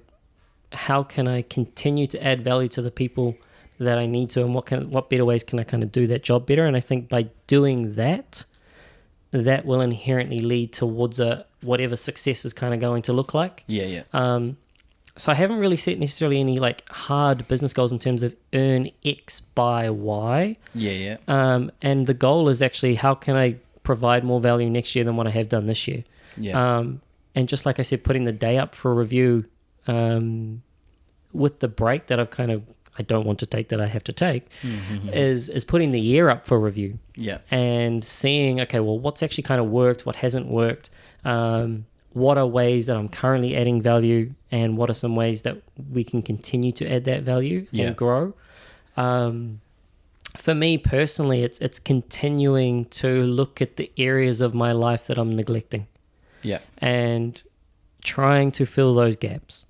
S2: how can I continue to add value to the people that I need to, and what better ways can I kind of do that job better? And I think by doing that will inherently lead towards whatever success is kind of going to look like. So I haven't really set necessarily any like hard business goals in terms of earn X by Y. And the goal is actually, how can I provide more value next year than what I have done this year? And just like I said, putting the day up for review with the break that I don't want to take, that I have to take, is putting the year up for review. And seeing, okay, well, what's actually kind of worked, what hasn't worked, what are ways that I'm currently adding value, and what are some ways that we can continue to add that value and grow. For me personally, it's continuing to look at the areas of my life that I'm neglecting. And trying to fill those gaps.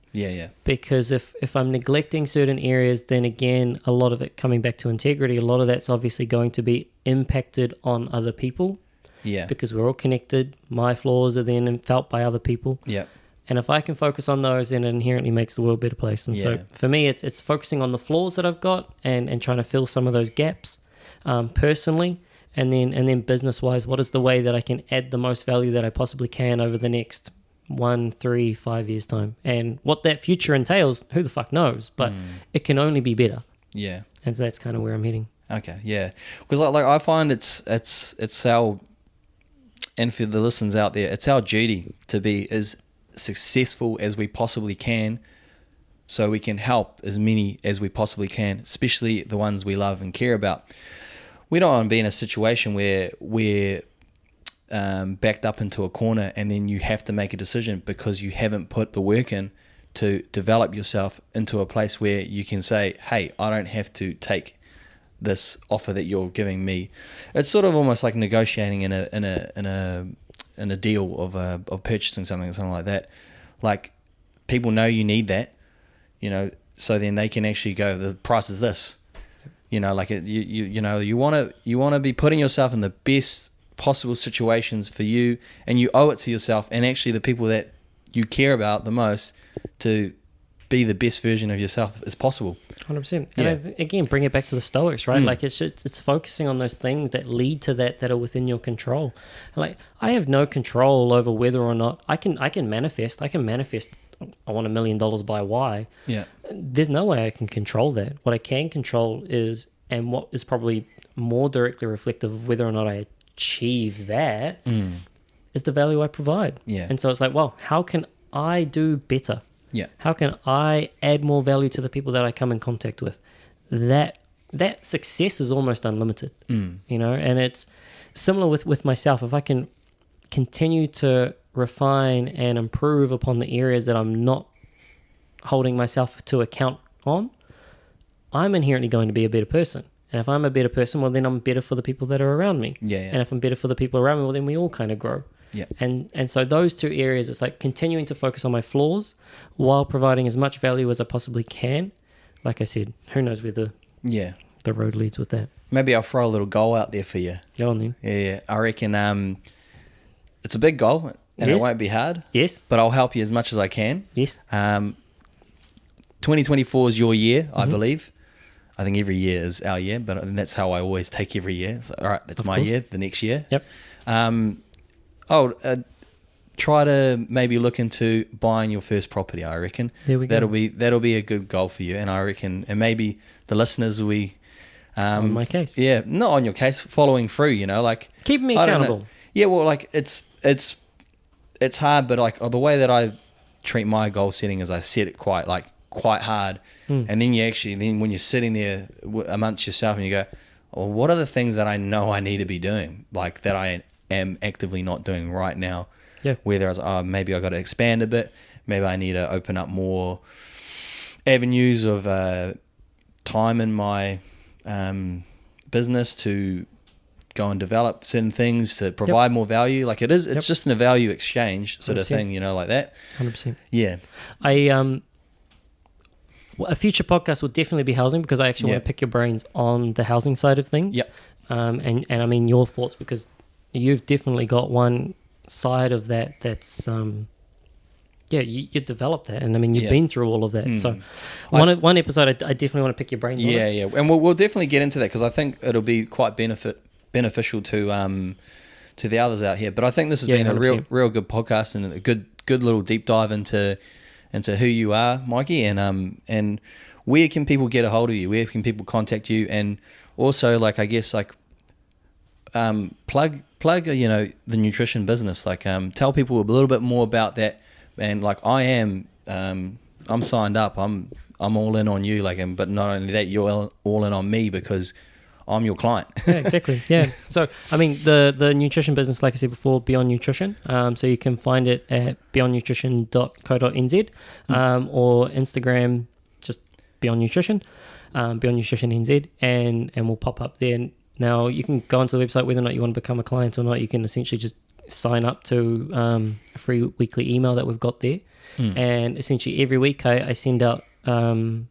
S2: Because if I'm neglecting certain areas, then again, a lot of it coming back to integrity, a lot of that's obviously going to be impacted on other people. Because we're all connected. My flaws are then felt by other people. And if I can focus on those, then it inherently makes the world a better place. And so for me, it's focusing on the flaws that I've got and trying to fill some of those gaps personally. And then business-wise, what is the way that I can add the most value that I possibly can over the next 1, 3, 5 years' time? And what that future entails, who the fuck knows? But it can only be better. And so that's kind of where I'm heading.
S1: Okay, because like I find it's our, and for the listeners out there, it's our duty to be as successful as we possibly can, so we can help as many as we possibly can, especially the ones we love and care about. We don't want to be in a situation where we're backed up into a corner and then you have to make a decision because you haven't put the work in to develop yourself into a place where you can say, hey, I don't have to take this offer that you're giving me. It's sort of almost like negotiating in a deal of purchasing something like that. Like, people know you need that, so then they can actually go, the price is this. Like you want to be putting yourself in the best possible situations for you, and you owe it to yourself and actually the people that you care about the most to be the best version of yourself as possible.
S2: 100%. And again, bring it back to the Stoics, right? Like it's focusing on those things that lead to that are within your control. Like, I have no control over whether or not I can manifest. I can manifest, I want $1 million by Y. There's no way I can control that. What I can control is, and what is probably more directly reflective of whether or not I achieve that, is the value I provide. And so it's like, well, how can I do better? How can I add more value to the people that I come in contact with? That success is almost unlimited, and it's similar with myself. If I can continue to refine and improve upon the areas that I'm not holding myself to account on, I'm inherently going to be a better person. And if I'm a better person, well, then I'm better for the people that are around me. And if I'm better for the people around me, well, then we all kind of grow. And so those two areas, it's like continuing to focus on my flaws while providing as much value as I possibly can. Like I said, who knows where the road leads with that.
S1: Maybe I'll throw a little goal out there for you.
S2: Go on then.
S1: I reckon it's a big goal and it won't be hard. But I'll help you as much as I can. 2024 is your year, I believe. I think every year is our year, but that's how I always take every year. So, all right, that's my year, the next year. Try to maybe look into buying your first property, I reckon.
S2: There we
S1: go. That'll be a good goal for you, and I reckon, and maybe the listeners will be
S2: on my case.
S1: Not on your case, following through, like
S2: keep me accountable.
S1: Well, like it's hard, but like the way that I treat my goal setting is I set it quite hard, and then when you're sitting there amongst yourself and you go, well, what are the things that I know I need to be doing, like that I am actively not doing right now? Whether I was, maybe I got to expand a bit, maybe I need to open up more avenues of time in my business to go and develop certain things to provide more value. Like it's just a value exchange sort
S2: 100%.
S1: of thing, like that.
S2: 100%.
S1: Yeah.
S2: A future podcast will definitely be housing, because I actually want to pick your brains on the housing side of things.
S1: Yep.
S2: And I mean your thoughts, because you've definitely got one side of that's you developed that, and I mean you've been through all of that. So one episode I definitely want to pick your brains on it.
S1: Yeah, and we'll definitely get into that, because I think it'll be quite beneficial to the others out here. But I think this has been 100%. a real good podcast, and a good little deep dive into who you are, Mikey, and where can people get a hold of you? Where can people contact you? And also, like, I guess, like, plug the nutrition business. Like, tell people a little bit more about that. And like, I'm signed up. I'm all in on you. Like, but not only that, you're all in on me, because I'm your client.
S2: Yeah, exactly. Yeah. So, I mean, the nutrition business, like I said before, Beyond Nutrition. So you can find it at beyondnutrition.co.nz, or Instagram, just Beyond Nutrition, Beyond Nutrition NZ, and we'll pop up there. Now, you can go onto the website, whether or not you want to become a client or not. You can essentially just sign up to a free weekly email that we've got there. And essentially every week I send out, my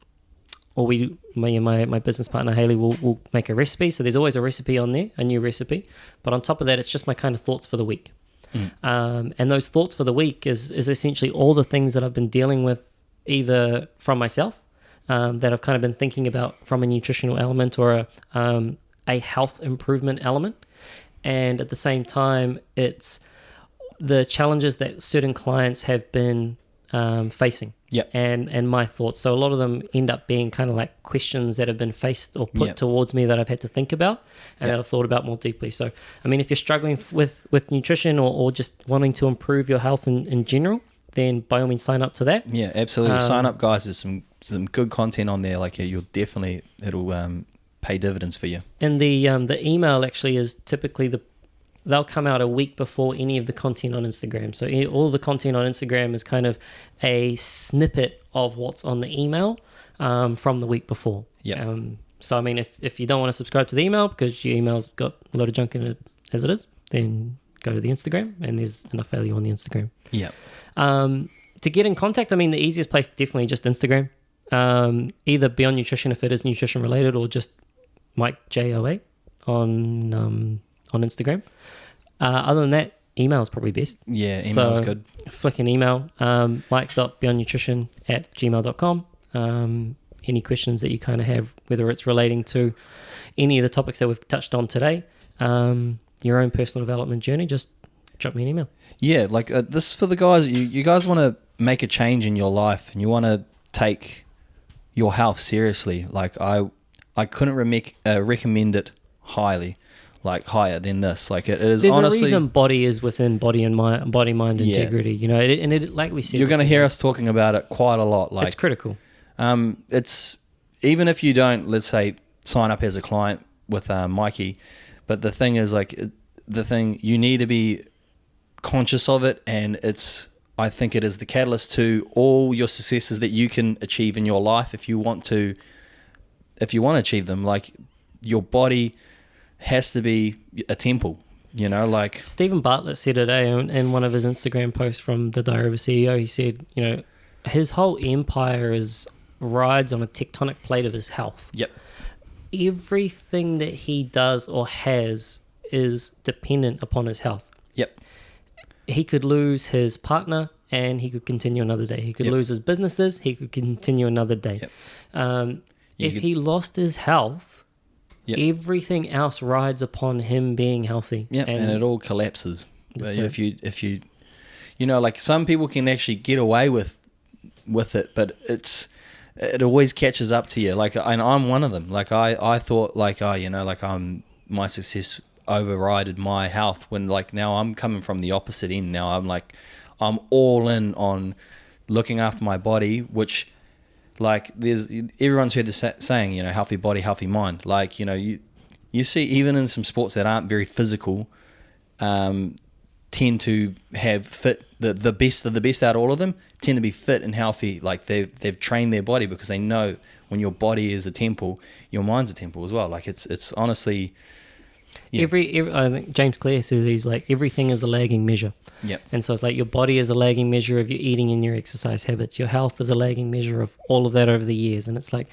S2: business partner Haley will make a recipe. So there's always a recipe on there, a new recipe. But on top of that, it's just my kind of thoughts for the week. And those thoughts for the week is essentially all the things that I've been dealing with, either from myself, that I've kind of been thinking about from a nutritional element, or a health improvement element. And at the same time, it's the challenges that certain clients have been facing.
S1: Yep.
S2: And my thoughts. So a lot of them end up being kind of like questions that have been faced or put towards me that I've had to think about and that I've thought about more deeply. So, I mean, if you're struggling with nutrition or just wanting to improve your health in general, then by all means sign up to that.
S1: Yeah, absolutely. Sign up, guys. There's some good content on there. Like, it'll pay dividends for you. And
S2: the email actually is typically they'll come out a week before any of the content on Instagram. So all the content on Instagram is kind of a snippet of what's on the email from the week before.
S1: Yeah.
S2: So, I mean, if you don't want to subscribe to the email because your email's got a lot of junk in it as it is, then go to the Instagram, and there's enough value on the Instagram.
S1: Yeah.
S2: To get in contact, I mean, the easiest place definitely just Instagram. Either Beyond Nutrition if it is nutrition related, or just Mike JOA on Instagram. Other than that, email is probably best.
S1: Yeah, email is good.
S2: Flick an email, mike.beyondnutrition@gmail.com. Any questions that you kind of have, whether it's relating to any of the topics that we've touched on today, your own personal development journey, just drop me an email. Yeah,
S1: like this is for the guys. You guys want to make a change in your life, and you want to take your health seriously. Like, I couldn't recommend it highly. Like, higher than this. Like, it is. There's honestly a reason
S2: body is within body mind integrity. You know, it like we said,
S1: you're going to hear us talking about it quite a lot. Like,
S2: it's critical.
S1: It's even if you don't, let's say, sign up as a client with Mikey, but the thing is, like, you need to be conscious of it, and I think it is the catalyst to all your successes that you can achieve in your life if you want to achieve them. Like, your body has to be a temple, like
S2: Stephen Bartlett said today in one of his Instagram posts from the Diary of a CEO. He said, his whole empire rides on a tectonic plate of his health.
S1: Yep.
S2: Everything that he does or has is dependent upon his health.
S1: Yep.
S2: He could lose his partner and he could continue another day. He could lose his businesses, he could continue another day. Yep. If he lost his health, everything else rides upon him being healthy.
S1: Yeah, and it all collapses. If you like, some people can actually get away with it, but it always catches up to you. Like, and I'm one of them. Like, I thought, like, my success overrided my health, when, like, now I'm coming from the opposite end. Now I'm all in on looking after my body, which, like, everyone's heard the saying, healthy body, healthy mind. Like, you see, even in some sports that aren't very physical, tend to have fit the best of the best out of all of them tend to be fit and healthy. Like they've trained their body because they know when your body is a temple, your mind's a temple as well. Like it's honestly, yeah.
S2: Every I think James Clear says he's like everything is a lagging measure.
S1: Yep.
S2: And so it's like your body is a lagging measure of your eating and your exercise habits. Your health is a lagging measure of all of that over the years. And it's like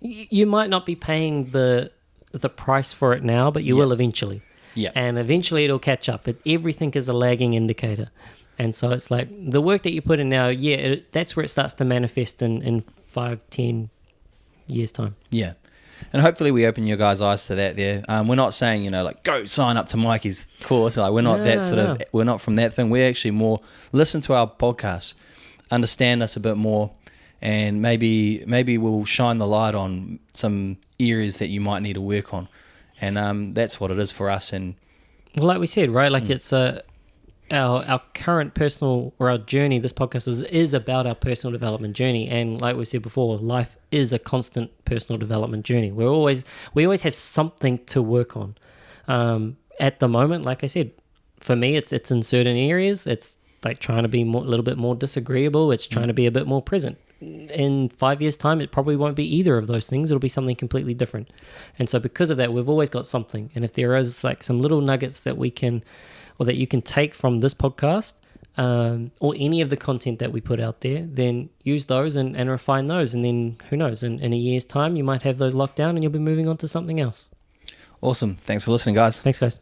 S2: you might not be paying the price for it now, but you will eventually.
S1: Yeah.
S2: And eventually it'll catch up. Everything is a lagging indicator. And so it's like the work that you put in now, that's where it starts to manifest in 5-10 years' time.
S1: Yeah. And hopefully we open your guys' eyes to that there. We're not saying, like, go sign up to Mikey's course. Like, we're not we're not from that thing. We're actually more listen to our podcast, understand us a bit more, and maybe we'll shine the light on some areas that you might need to work on. And that's what it is for us. And
S2: well, like we said, right? Like it's our current personal or our journey. This podcast is about our personal development journey. And like we said before, life is a constant personal development journey. We always have something to work on. At the moment, like I said, for me, it's in certain areas. It's like trying to be a little bit more disagreeable. It's trying to be a bit more present. In 5 years' time, it probably won't be either of those things. It'll be something completely different. And so because of that, we've always got something. And if there is like some little nuggets that we can, or that you can take from this podcast, or any of the content that we put out there, then use those and refine those. And then who knows, in a year's time, you might have those locked down and you'll be moving on to something else.
S1: Awesome. Thanks for listening, guys.
S2: Thanks, guys.